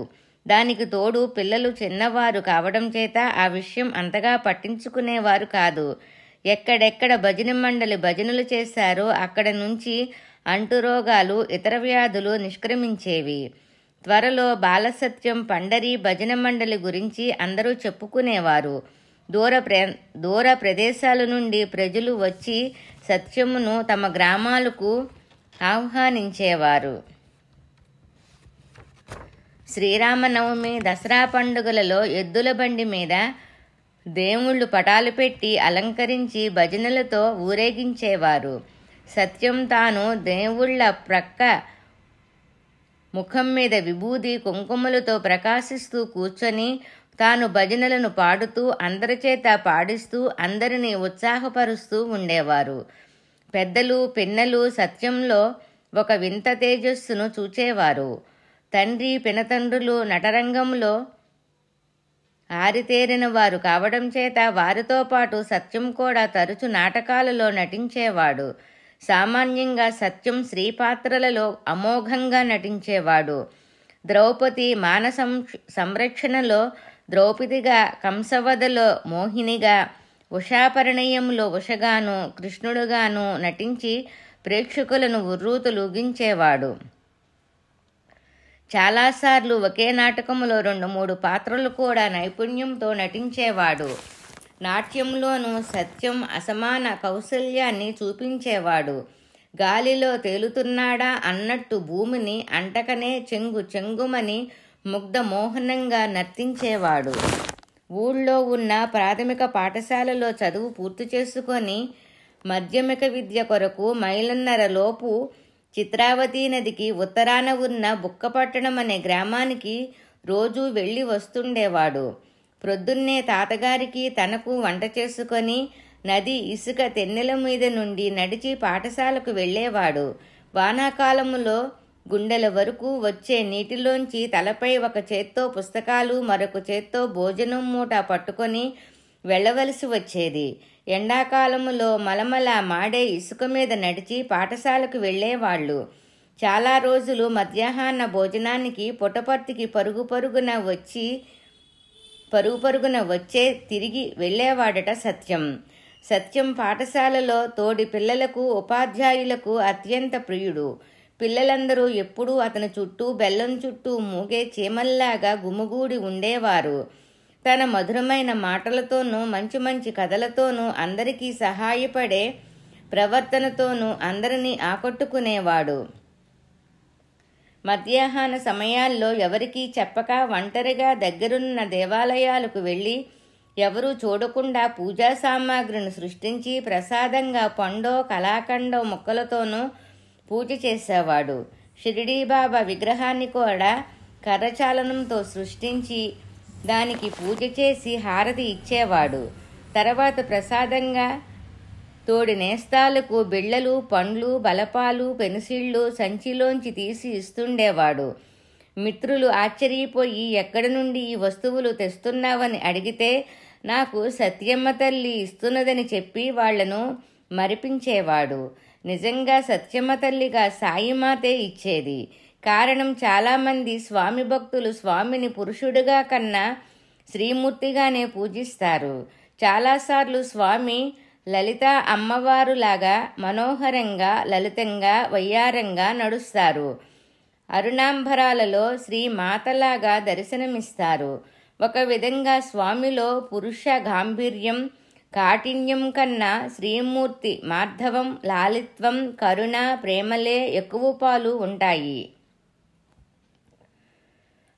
దానికి తోడు పిల్లలు చిన్నవారు కావడం చేత ఆ విషయం అంతగా పట్టించుకునేవారు కాదు. ఎక్కడెక్కడ భజన మండలి భజనలు చేశారో అక్కడ నుంచి అంటురోగాలు, ఇతర వ్యాధులు నిష్క్రమించేవి. త్వరలో బాలసత్యం పండరీ భజన మండలి గురించి అందరూ చెప్పుకునేవారు. దూర ప్రదేశాల నుండి ప్రజలు వచ్చి సత్యమును తమ గ్రామాలకు ఆహ్వానించేవారు. శ్రీరామనవమి, దసరా పండుగలలో ఎద్దుల బండి మీద దేవుళ్ళు పటాలు పెట్టి అలంకరించి భజనలతో ఊరేగించేవారు. సత్యం తాను దేవుళ్ళ ప్రక్క ముఖం మీద విభూది కుంకుమలతో ప్రకాశిస్తూ కూర్చొని తాను భజనలను పాడుతూ అందరి చేత పాడిస్తూ అందరినీ ఉత్సాహపరుస్తూ ఉండేవారు. పెద్దలు పిన్నలు సత్యంలో ఒక వింత తేజస్సును చూచేవారు. తండ్రి పినతండ్రులు నటరంగంలో ఆరితేరిన వారు కావడం చేత వారితో పాటు సత్యం కూడా తరచు నాటకాలలో నటించేవాడు. సామాన్యంగా సత్యం స్త్రీ పాత్రలలో అమోఘంగా నటించేవాడు. ద్రౌపది మాన సంరక్షణలో ద్రౌపదిగా, కంసవధలో మోహినిగా, ఉషాపరిణయంలో ఉషగాను, కృష్ణుడుగాను నటించి ప్రేక్షకులను ఉర్రూతలూగించేవాడు. చాలాసార్లు ఒకే నాటకములో 2-3 పాత్రలు కూడా నైపుణ్యంతో నటించేవాడు. నాట్యంలోనూ సత్యం అసమాన కౌశల్యాన్ని చూపించేవాడు. గాలిలో తేలుతున్నాడా అన్నట్టు భూమిని అంటకనే చెంగుమని ముగ్ధమోహనంగా నర్తించేవాడు. ఊళ్ళో ఉన్న ప్రాథమిక పాఠశాలలో చదువు పూర్తి చేసుకొని మాధ్యమిక విద్య కొరకు మైలున్నర లోపు చిత్రావతీ నదికి ఉత్తరాన ఉన్న బుక్కపట్టణం అనే గ్రామానికి రోజూ వెళ్ళి వస్తుండేవాడు. ప్రొద్దున్నే తాతగారికి తనకు వంట చేసుకొని నది ఇసుక తెన్నెల మీద నుండి నడిచి పాఠశాలకు వెళ్ళేవాడు. వానాకాలములో గుండెల వరకు వచ్చే నీటిలోంచి తలపై ఒక చేత్తో పుస్తకాలు మరొక చేత్తో భోజనం మూట పట్టుకొని వెళ్ళవలసి వచ్చేది. ఎండాకాలములో మలమల మాడే ఇసుక మీద నడిచి పాఠశాలకు వెళ్ళేవాళ్ళు. చాలా రోజులు మధ్యాహ్న భోజనానికి పుటపర్తికి పరుగు పరుగున వచ్చే తిరిగి వెళ్ళేవాడట సత్యం పాఠశాలలో తోడి పిల్లలకు ఉపాధ్యాయులకు అత్యంత ప్రియుడు. పిల్లలందరూ ఎప్పుడూ అతని చుట్టూ బెల్లం చుట్టూ మూగే చీమల్లాగా గుమిగూడి ఉండేవారు. తన మధురమైన మాటలతోనూ మంచి మంచి కథలతోనూ అందరికీ సహాయపడే ప్రవర్తనతోనూ అందరినీ ఆకట్టుకునేవాడు. మధ్యాహ్న సమయాల్లో ఎవరికీ చెప్పక ఒంటరిగా దగ్గరున్న దేవాలయాలకు వెళ్ళి ఎవరూ చూడకుండా పూజా సామాగ్రిని సృష్టించి ప్రసాదంగా పండో కలాకండో ముక్కలతోనూ పూజ చేసేవాడు. షిరిడీబాబా విగ్రహాన్ని కూడా కర్రచాలనంతో సృష్టించి దానికి పూజ చేసి హారతి ఇచ్చేవాడు. తర్వాత ప్రసాదంగా తోడి నేస్తాలకు బిళ్ళలు, పండ్లు, బలపాలు, పెన్సిళ్ళు సంచిలోంచి తీసి ఇస్తుండేవాడు. మిత్రులు ఆశ్చర్యపోయి ఎక్కడి నుండి ఈ వస్తువులు తెస్తున్నావని అడిగితే నాకు సత్యమ్మ తల్లి ఇస్తున్నదని చెప్పి వాళ్లను మరిపించేవాడు. నిజంగా సత్యమ్మ తల్లిగా సాయిమాతే ఇచ్చేది. కారణం చాలామంది స్వామి భక్తులు స్వామిని పురుషుడిగా కన్నా శ్రీమూర్తిగానే పూజిస్తారు. చాలాసార్లు స్వామి లలిత అమ్మవారులాగా మనోహరంగా, లలితంగా, వయ్యారంగా నడుస్తారు. అరుణాంబరాలలో శ్రీమాతలాగా దర్శనమిస్తారు. ఒక విధంగా స్వామిలో పురుష గాంభీర్యం, కాఠిన్యం కన్నా శ్రీమూర్తి మార్ధవం, లాలిత్వం, కరుణ, ప్రేమలే ఎక్కువ పాలు ఉంటాయి.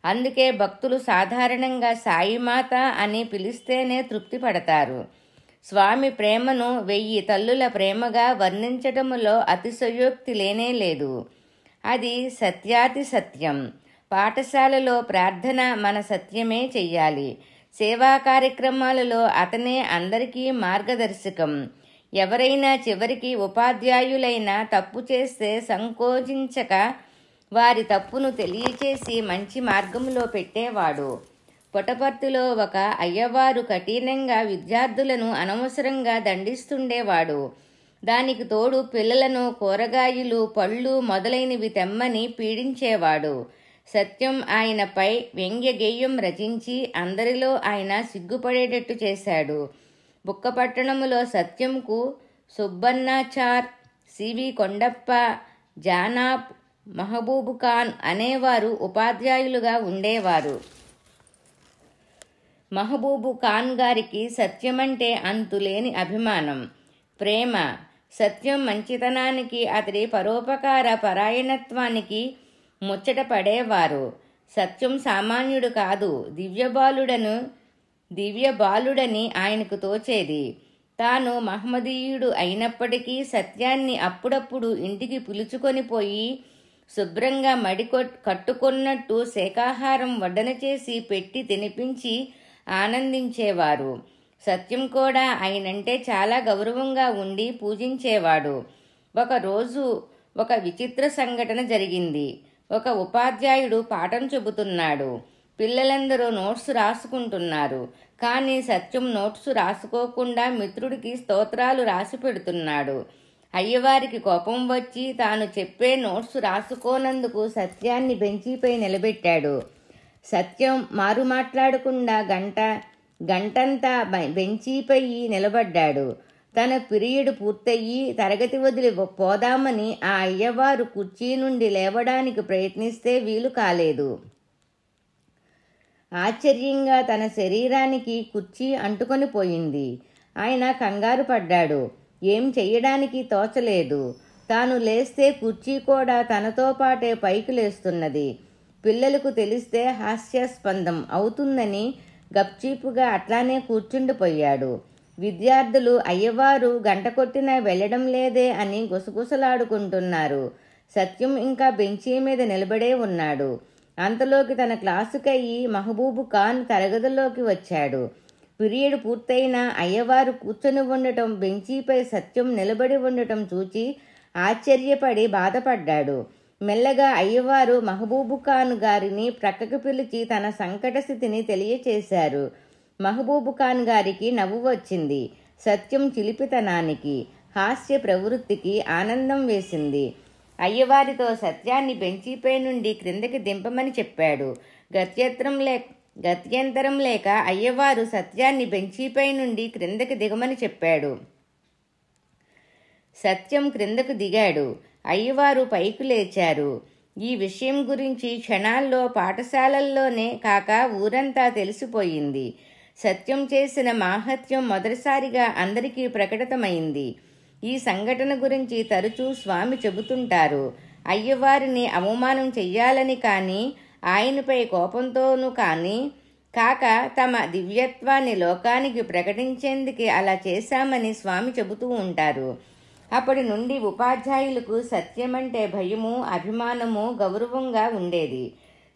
అందుకే భక్తులు సాధారణంగా సాయిమాత అని పిలిస్తేనే తృప్తి పడతారు. స్వామి ప్రేమను 1000 తల్లుల ప్రేమగా వర్ణించటములో అతిశయోక్తి లేనే లేదు. అది సత్యాతి సత్యం. పాఠశాలలో ప్రార్థన మన సత్యమే చెయ్యాలి. సేవా కార్యక్రమాలలో అతనే అందరికీ మార్గదర్శకం. ఎవరైనా చివరికి ఉపాధ్యాయులైనా తప్పు చేస్తే సంకోచించక వారి తప్పును తెలియచేసి మంచి మార్గంలో పెట్టేవాడు. పుట్టపర్తిలో ఒక అయ్యవారు కఠినంగా విద్యార్థులను అనవసరంగా దండిస్తుండేవాడు. దానికి తోడు పిల్లలను కూరగాయలు, పళ్ళు మొదలైనవి తెమ్మని పీడించేవాడు. సత్యం ఆయనపై వ్యంగ్యగేయం రచించి అందరిలో ఆయన సిగ్గుపడేటట్టు చేశాడు. బుక్కపట్టణములో సత్యంకు సుబ్బన్నాచార్, సివి కొండప్ప, జానాబ్, మహబూబు ఖాన్ అనేవారు ఉపాధ్యాయులుగా ఉండేవారు. మహబూబు ఖాన్ గారికి సత్యమంటే అంతులేని అభిమానం, ప్రేమ. సత్యం మంచితనానికి, అతడి పరోపకార పరాయణత్వానికి ముచ్చట పడేవారు. సత్యం సామాన్యుడు కాదు, దివ్యబాలుడని ఆయనకు తోచేది. తాను మహమ్మదీయుడు అయినప్పటికీ సత్యాన్ని అప్పుడప్పుడు ఇంటికి పిలుచుకొని పోయి శుభ్రంగా కట్టుకున్నట్టు శాకాహారం వడ్డన చేసి పెట్టి తినిపించి ఆనందించేవారు. సత్యం కూడా ఆయనంటే చాలా గౌరవంగా ఉండి పూజించేవాడు. ఒకరోజు ఒక విచిత్ర సంఘటన జరిగింది. ఒక ఉపాధ్యాయుడు పాఠం చెబుతున్నాడు. పిల్లలందరూ నోట్స్ రాసుకుంటున్నారు. కానీ సత్యం నోట్స్ రాసుకోకుండా మిత్రుడికి స్తోత్రాలు రాసి పెడుతున్నాడు. అయ్యవారికి కోపం వచ్చి తాను చెప్పే నోట్స్ రాసుకోనందుకు సత్యాన్ని బెంచీపై నిలబెట్టాడు. సత్యం మారు మాట్లాడకుండా గంటంతా బెంచీపై నిలబడ్డాడు. తన పీరియడ్ పూర్తయి తరగతి వదిలి పోదామని ఆ అయ్యవారు కుర్చీ నుండి లేవడానికి ప్రయత్నిస్తే వీలు కాలేదు. ఆశ్చర్యంగా తన శరీరానికి కుర్చీ అంటుకొని పోయింది. ఆయన కంగారు పడ్డాడు. ఏం చెయ్యడానికి తోచలేదు. తాను లేస్తే కుర్చీ కూడా తనతో పాటే పైకి లేస్తున్నది. పిల్లలకు తెలిస్తే హాస్యాస్పదం అవుతుందని గప్చీపుగా అట్లానే కూర్చుండిపోయాడు. విద్యార్థులు అయ్యవారు గంట కొట్టినా వెళ్ళడం లేదే అని గుసగుసలాడుకుంటున్నారు. సత్యం ఇంకా బెంచీ మీద నిలబడే ఉన్నాడు. అంతలోకి తన క్లాసుకయ్యి మహబూబు ఖాన్ తరగతిలోకి వచ్చాడు. పీరియడ్ పూర్తయినా అయ్యవారు కూర్చొని ఉండటం, బెంచీపై సత్యం నిలబడి ఉండటం చూచి ఆశ్చర్యపడి బాధపడ్డాడు. మెల్లగా అయ్యవారు మహబూబు ఖాన్ గారిని ప్రక్కకు పిలిచి తన సంకట స్థితిని తెలియచేశారు. మహబూబు ఖాన్ గారికి నవ్వు వచ్చింది. సత్యం చిలిపితనానికి, హాస్య ప్రవృత్తికి ఆనందం వేసింది. అయ్యవారితో సత్యాన్ని బెంచీపై నుండి క్రిందకి దింపమని చెప్పాడు. గత్యంతరం లేక అయ్యవారు సత్యాన్ని బెంచీపై నుండి క్రిందకి దిగమని చెప్పాడు. సత్యం క్రిందకు దిగాడు. అయ్యవారు పైకి లేచారు. ఈ విషయం గురించి క్షణాల్లో పాఠశాలల్లోనే కాక ఊరంతా తెలిసిపోయింది. సత్యం చేసిన మాహత్యం మొదటిసారిగా అందరికీ ప్రకటితమైంది. ఈ సంఘటన గురించి తరచూ స్వామి చెబుతుంటారు. అయ్యవారిని అవమానం చెయ్యాలని కానీ ఆయనపై కోపంతోనూ కానీ కాక తమ దివ్యత్వాన్ని లోకానికి ప్రకటించేందుకే అలా చేశామని స్వామి చెబుతూ ఉంటారు. అప్పటి నుండి ఉపాధ్యాయులకు సత్యమంటే భయము, అభిమానము, గౌరవంగా ఉండేది.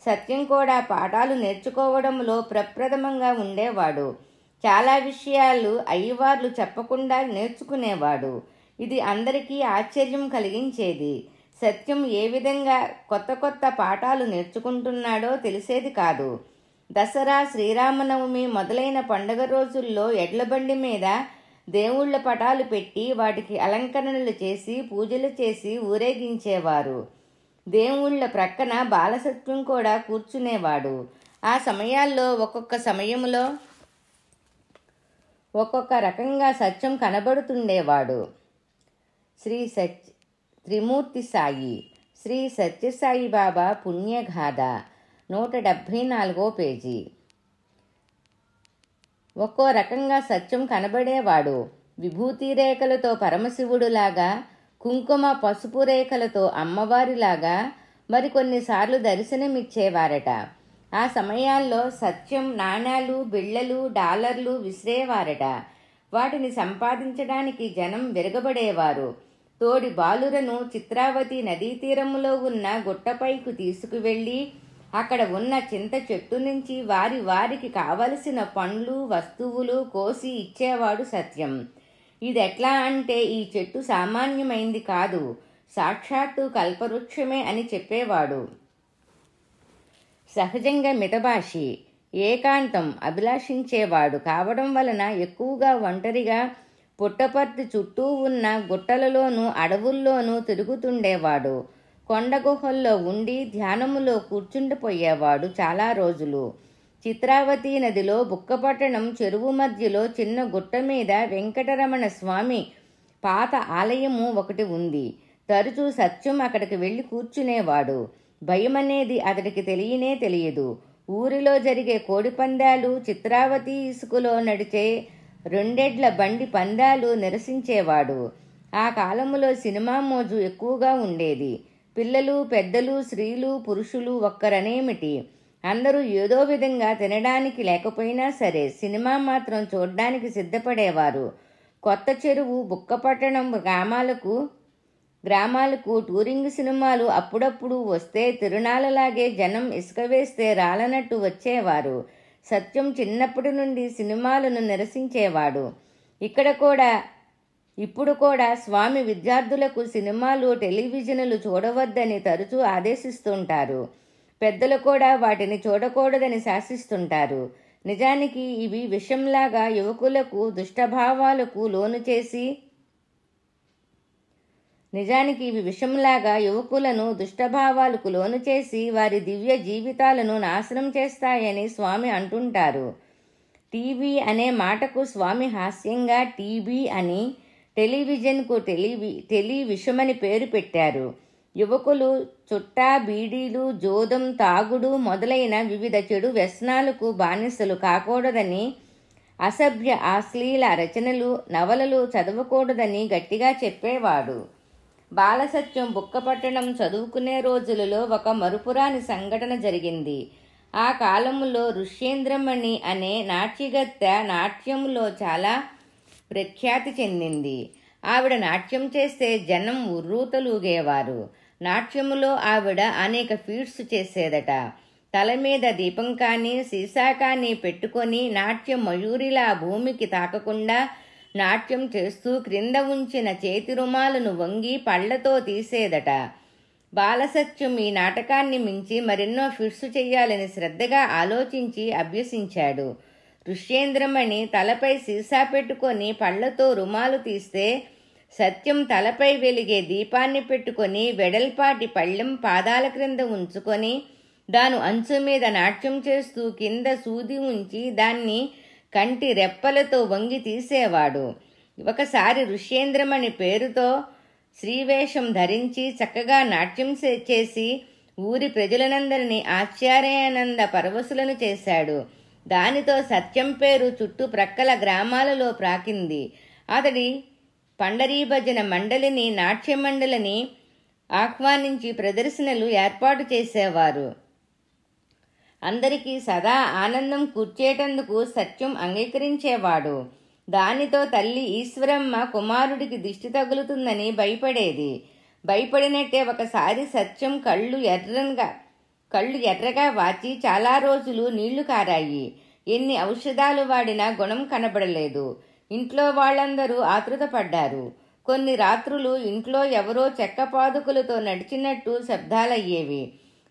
సత్యం కూడా పాఠాలు నేర్చుకోవడంలో ప్రప్రథమంగా ఉండేవాడు. చాలా విషయాలు అయ్యవార్లు చెప్పకుండా నేర్చుకునేవాడు. ఇది అందరికీ ఆశ్చర్యం కలిగించేది. సత్యం ఏ విధంగా కొత్త కొత్త పాఠాలు నేర్చుకుంటున్నాడో తెలిసేది కాదు. దసరా, శ్రీరామనవమి మొదలైన పండుగ రోజుల్లో ఎడ్లబండి మీద దేవుళ్ల పటాలు పెట్టి వాటికి అలంకరణలు చేసి పూజలు చేసి ఊరేగించేవారు. దేవుళ్ల ప్రక్కన బాలసత్యం కూడా కూర్చునేవాడు. ఆ సమయాల్లో ఒక్కొక్క ఒక్కొక్క రకంగా సత్యం కనబడుతుండేవాడు. త్రిమూర్తి సాయి, శ్రీ సత్యసాయి బాబా పుణ్యగాథ, 174వ పేజీ. ఒక్కో రకంగా సత్యం కనబడేవాడు. విభూతి రేఖలతో పరమశివుడులాగా, కుంకుమ పసుపు రేఖలతో అమ్మవారిలాగా మరికొన్నిసార్లు దర్శనమిచ్చేవారట. ఆ సమయాల్లో సత్యం నాణాలు, బిళ్ళలు, డాలర్లు విసిరేవారట. వాటిని సంపాదించడానికి జనం విరగబడేవారు. తోడి బాలురను చిత్రావతి నదీ తీరములో ఉన్న గుట్టపైకి తీసుకువెళ్ళి అక్కడ ఉన్న చింత చెట్టు నుంచి వారికి కావలసిన పండ్లు, వస్తువులు కోసి ఇచ్చేవాడు సత్యం. ఇదెట్లా అంటే ఈ చెట్టు సామాన్యమైంది కాదు, సాక్షాత్తు కల్పవృక్షమే అని చెప్పేవాడు. సహజంగా మితభాషి, ఏకాంతం అభిలాషించేవాడు కావడం వలన ఎక్కువగా ఒంటరిగా పుట్టపర్తి చుట్టూ ఉన్న గుట్టలలోనూ అడవుల్లోనూ తిరుగుతుండేవాడు. కొండ గుహల్లో ఉండి ధ్యానములో కూర్చుండిపోయేవాడు చాలా రోజులు. చిత్రావతి నదిలో బుక్కపట్టణం చెరువు మధ్యలో చిన్న గుట్ట మీద వెంకటరమణ స్వామి పాత ఆలయము ఒకటి ఉంది. తరచూ సత్యం అక్కడికి వెళ్ళి కూర్చునేవాడు. భయమనేది అతడికి తెలియదు. ఊరిలో జరిగే కోడిపందాలు, చిత్రావతి ఇసుకలో నడిచే రెండెడ్ల బండి పందాలు నిరసించేవాడు. ఆ కాలములో సినిమా మోజు ఎక్కువగా ఉండేది. పిల్లలు, పెద్దలు, స్త్రీలు, పురుషులు ఒక్కరనేమిటి, అందరూ ఏదో విధంగా తినడానికి లేకపోయినా సరే సినిమా మాత్రం చూడ్డానికి సిద్ధపడేవారు. కొత్త చెరువు, బుక్కపట్టణం గ్రామాలకు టూరింగ్ సినిమాలు అప్పుడప్పుడు వస్తే తిరునాళ్ళలాగే జనం ఇసుక వేస్తే రాలనట్టు వచ్చేవారు. సత్యం చిన్నప్పటి నుండి సినిమాలను నిరసించేవాడు. ఇప్పుడు కూడా స్వామి విద్యార్థులకు సినిమాలు, టెలివిజన్లు చూడవద్దని తరచూ ఆదేశిస్తుంటారు. పెద్దలు కూడా వాటిని చూడకూడదని శాసిస్తుంటారు. నిజానికి ఇవి విషంలాగా యువకులకు దుష్టభావాలకు లోను చేసి వారి దివ్య జీవితాలను నాశనం చేస్తాయని స్వామి అంటుంటారు. టీవీ అనే మాటకు స్వామి హాస్యంగా టీబీ అని, టెలివిజన్కు టెలివిషమని పేరు పెట్టారు. యువకులు చుట్టా, బీడీలు, జోదం, తాగుడు మొదలైన వివిధ చెడు వ్యసనాలకు బానిసలు కాకూడదని, అసభ్య అశ్లీల రచనలు, నవలలు చదవకూడదని గట్టిగా చెప్పేవాడు. బాలసత్యం బుక్కపట్టణం చదువుకునే రోజులలో ఒక మరుపురాని సంఘటన జరిగింది. ఆ కాలంలో ఋష్యేంద్రమణి అనే నాట్యగత్తె నాట్యంలో చాలా ప్రఖ్యాతి చెందింది. ఆవిడ నాట్యం చేస్తే జనం ఉర్రూతలూగేవారు. నాట్యములో ఆవిడ అనేక ఫీట్స్ చేసేదట. తల మీద దీపం కానీ సీసా కానీ పెట్టుకొని నాట్య మయూరిలా భూమికి తాకకుండా నాట్యం చేస్తూ క్రింద ఉంచిన చేతి రుమాలను వంగి పళ్లతో తీసేదట. బాలసత్యం ఈ నాటకాన్ని మించి మరెన్నో ఫిట్స్ చెయ్యాలని శ్రద్ధగా ఆలోచించి అభ్యసించాడు. ఋష్యేంద్రమణి తలపై సీసా పెట్టుకొని పళ్లతో రుమాలు తీస్తే, సత్యం తలపై వెలిగే దీపాన్ని పెట్టుకొని వెడల్పాటి పళ్ళెం పాదాల క్రింద ఉంచుకొని దాని అంచు మీద నాట్యం చేస్తూ కింద సూది ఉంచి దాన్ని కంటి రెప్పలతో వంగి తీసేవాడు. ఒకసారి ఋష్యేంద్రమణి పేరుతో శ్రీవేషం ధరించి చక్కగా నాట్యం చేసి ఊరి ప్రజలనందరినీ ఆశ్చర్యానంద పరవశులను చేశాడు. దానితో సత్యం పేరు చుట్టుప్రక్కల గ్రామాలలో ప్రాకింది. అతడి పండరీ భజన మండలిని, నాట్య మండలిని ఆహ్వానించి ప్రదర్శనలు ఏర్పాటు చేసేవారు. అందరికీ సదా ఆనందం కూర్చేటందుకు సత్యం అంగీకరించేవాడు. దానితో తల్లి ఈశ్వరమ్మ కుమారుడికి దిష్టి తగులుతుందని భయపడేది. భయపడినట్టే ఒకసారి సత్యం కళ్ళు ఎర్రగా వాచి చాలా రోజులు నీళ్లు కారాయి. ఎన్ని ఔషధాలు వాడినా గుణం కనబడలేదు. ఇంట్లో వాళ్ళందరూ ఆతృత పడ్డారు. కొన్ని రాత్రులు ఇంట్లో ఎవరో చెక్క పాదుకులతో నడిచినట్టు శబ్దాలయ్యేవి.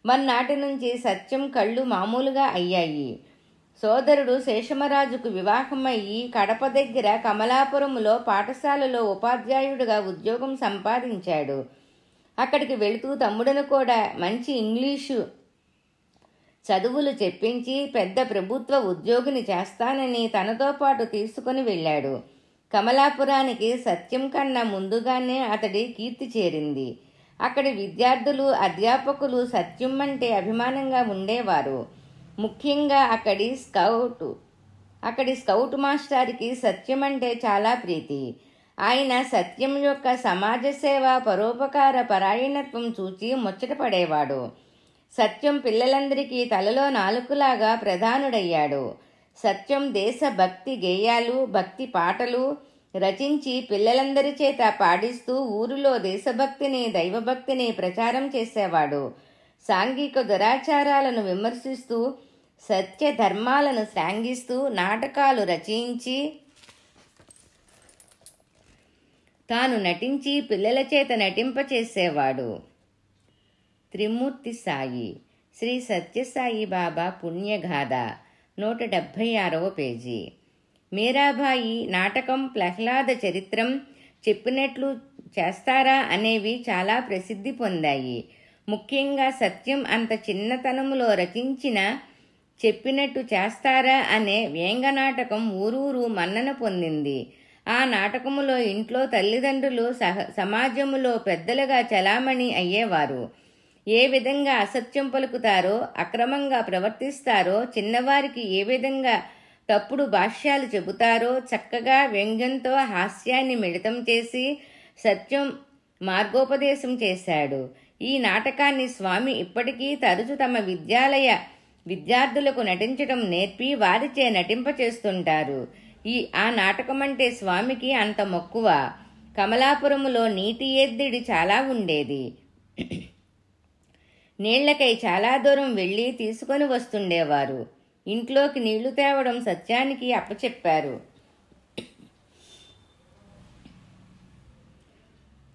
మర్నాటి నుంచి సత్యం కళ్ళు మామూలుగా అయ్యాయి. సోదరుడు శేషమరాజుకు వివాహమయ్యి కడప దగ్గర కమలాపురంలో పాఠశాలలో ఉపాధ్యాయుడిగా ఉద్యోగం సంపాదించాడు. అక్కడికి వెళుతూ తమ్ముడును కూడా మంచి ఇంగ్లీషు చదువులు చెప్పించి పెద్ద ప్రభుత్వ ఉద్యోగిని చేస్తానని తనతో పాటు తీసుకుని వెళ్ళాడు. కమలాపురానికి సత్యం కన్నా ముందుగానే అతడి కీర్తి చేరింది. అక్కడి విద్యార్థులు అధ్యాపకులు సత్యం అంటే అభిమానంగా ఉండేవారు. ముఖ్యంగా అక్కడి స్కౌట్ మాస్టర్కి సత్యం అంటే చాలా ప్రీతి. ఆయన సత్యం యొక్క సమాజ సేవ పరోపకార పరాయణత్వం చూచి ముచ్చటపడేవాడు. సత్యం పిల్లలందరికీ తలలో నాలుకలాగా ప్రధానుడయ్యాడు. సత్యం దేశభక్తి గేయాలు భక్తి పాటలు రచించి పిల్లలందరి చేత పాడిస్తూ ఊరిలో దేశభక్తిని దైవభక్తిని ప్రచారం చేసేవాడు. సాంఘిక దురాచారాలను విమర్శిస్తూ సత్య ధర్మాలను శ్లాఘిస్తూ నాటకాలు రచించి తాను నటించి పిల్లల చేత నటింపచేసేవాడు. త్రిమూర్తి సాయి శ్రీ సత్యసాయి బాబా పుణ్యగాథ 176వ పేజీ. మీరాబాయి నాటకం ప్రహ్లాద చరిత్రం చెప్పినట్లు చేస్తారా అనేవి చాలా ప్రసిద్ధి పొందాయి. ముఖ్యంగా సత్యం అంత చిన్నతనములో రచించిన చెప్పినట్టు చేస్తారా అనే వ్యంగ్య నాటకం ఊరూరు మన్నన పొందింది. ఆ నాటకములో ఇంట్లో తల్లిదండ్రులు సమాజములో పెద్దలుగా చలామణి అయ్యేవారు. ఏ విధంగా అసత్యం పలుకుతారో అక్రమంగా ప్రవర్తిస్తారో చిన్నవారికి ఏ విధంగా తప్పుడు భాష్యాలు చెబుతారో చక్కగా వ్యంగ్యంతో హాస్యాన్ని మిళితం చేసి సత్యం మార్గోపదేశం చేశాడు. ఈ నాటకాన్ని స్వామి ఇప్పటికీ తరచు తమ విద్యార్థులకు నటించడం నేర్పి వారిచే నటింపచేస్తుంటారు. ఆ నాటకమంటే స్వామికి అంత మక్కువ. కమలాపురములో నీటి ఎద్దిడి చాలా ఉండేది. నీళ్లకై చాలా దూరం వెళ్ళి తీసుకొని వస్తుండేవారు. ఇంట్లోకి నీళ్లు తేవడం సత్యానికి అప్పచెప్పారు.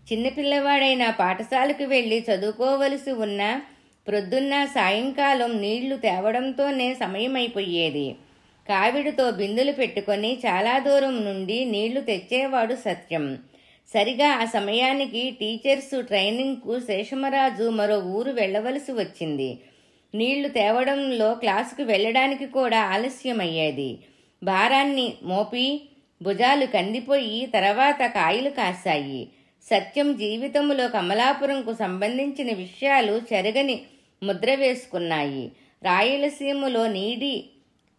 చిన్నపిల్లవాడైన పాఠశాలకు వెళ్ళి చదువుకోవలసి ఉన్న ప్రొద్దున్న సాయంకాలం నీళ్లు తేవడంతోనే సమయమైపోయేది. కావిడితో బిందులు పెట్టుకొని చాలా దూరం నుండి నీళ్లు తెచ్చేవాడు సత్యం. సరిగా ఆ సమయానికి టీచర్సు ట్రైనింగ్కు శేషమరాజు మరో ఊరు వెళ్ళవలసి వచ్చింది. నీళ్లు తేవడంలో క్లాసుకు వెళ్ళడానికి కూడా ఆలస్యమయ్యేది. భారాన్ని మోపి భుజాలు కందిపోయి తర్వాత కాయలు కాశాయి. సత్యం జీవితంలో కమలాపురంకు సంబంధించిన విషయాలు చెరగని ముద్ర వేసుకున్నాయి. రాయలసీమలో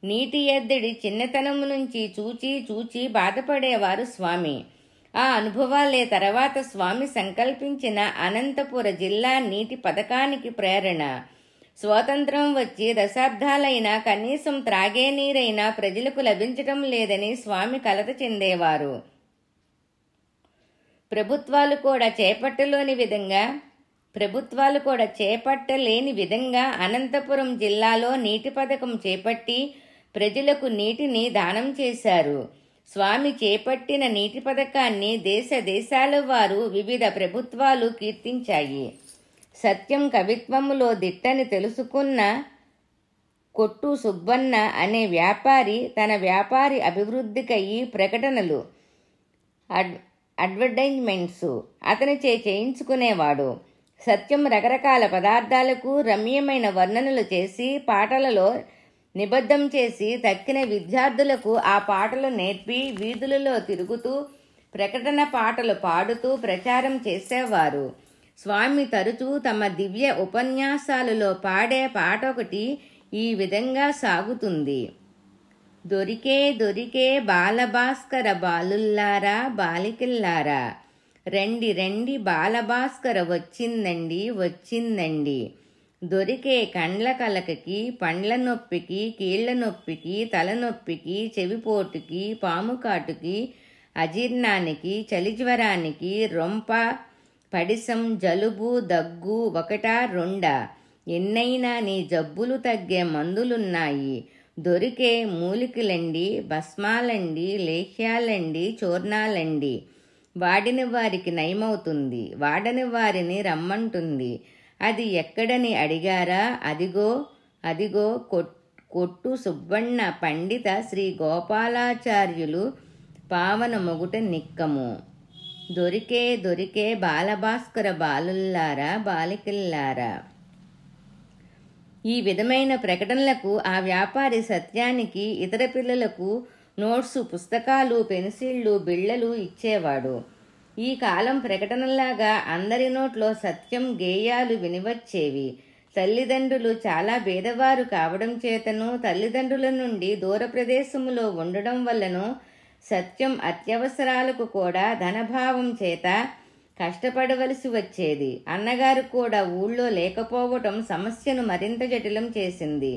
నీటి ఎద్దడి చిన్నతనం నుంచి చూచి బాధపడేవారు స్వామి. ఆ అనుభవాలే తర్వాత స్వామి సంకల్పించిన అనంతపుర జిల్లా నీటి పథకానికి ప్రేరణ. స్వాతంత్రం వచ్చి దశాబ్దాలైనా కనీసం త్రాగే నీరైనా ప్రజలకు లభించటం లేదని స్వామి కలత చెందేవారు. ప్రభుత్వాలు కూడా చేపట్టలేని విధంగా అనంతపురం జిల్లాలో నీటి పథకం చేపట్టి ప్రజలకు నీటిని దానం చేశారు. స్వామి చేపట్టిన నీటి పథకాన్ని దేశాల వారు వివిధ ప్రభుత్వాలు కీర్తించాయి. సత్యం కవిత్వములో దిట్టని తెలుసుకున్న కొట్టు సుబ్బన్న అనే వ్యాపారి తన వ్యాపారి అభివృద్ధికయ్యి ప్రకటనలు అడ్వర్టైజ్మెంట్స్ అతనిచే చేయించుకునేవాడు. సత్యం రకరకాల పదార్థాలకు రమ్యమైన వర్ణనలు చేసి పాటలలో నిబద్ధం చేసి తక్కిన విద్యార్థులకు ఆ పాటలు నేర్పి వీధులలో తిరుగుతూ ప్రకటన పాటలు పాడుతూ ప్రచారం చేసేవారు. స్వామి తరచూ తమ దివ్య ఉపన్యాసాలలో పాడే పాట ఒకటి ఈ విధంగా సాగుతుంది. దొరికే బాలభాస్కర బాలుల్లారా బాలికల్లారా రండి రండి బాలభాస్కర వచ్చిందండి వచ్చిందండి. దొరికే కండ్ల కలకకి, పండ్ల నొప్పికి, కీళ్ల నొప్పికి, తలనొప్పికి, చెవిపోటుకి, పాముకాటుకి, అజీర్ణానికి, చలిజ్వరానికి, రొంప, పడిసం, జలుబు, దగ్గు ఒకటా రెండా, ఎన్నైనా నీ జబ్బులు తగ్గే మందులున్నాయి. దొరికే మూలికలండి, భస్మాలండి, లేహ్యాలండి, చూర్ణాలండి. వాడిన వారికి నయమవుతుంది, వాడని వారిని రమ్మంటుంది. అది ఎక్కడని అడిగారా? అదిగో అదిగో కొట్టు సుబ్బಣ್ణ పండిత శ్రీ గోపాలాచార్యులు పావన మొగుట నిక్కము. దొరికే దొరికే బాలభాస్కర బాలుల్లారా, బాలికల్లారా. ఈ విధమైన ప్రకటనలకు ఆ వ్యాపారి సత్యానికి ఇతర పిల్లలకు నోట్సు, పుస్తకాలు, పెన్సిళ్ళు, బిళ్ళలు ఇచ్చేవాడు. ఈ కాలం ప్రకటనలాగా అందరి నోట్లో సత్యం గేయాలు వినివచ్చేవి. తల్లిదండ్రులు చాలా పేదవారు కావడం చేతను, తల్లిదండ్రుల నుండి దూర ప్రదేశములో ఉండడం వల్లను సత్యం అత్యవసరాలకు కూడా ధనభావం చేత కష్టపడవలసి వచ్చేది. అన్నగారు కూడా ఊళ్ళో లేకపోవటం సమస్యను మరింత జటిలం చేసింది.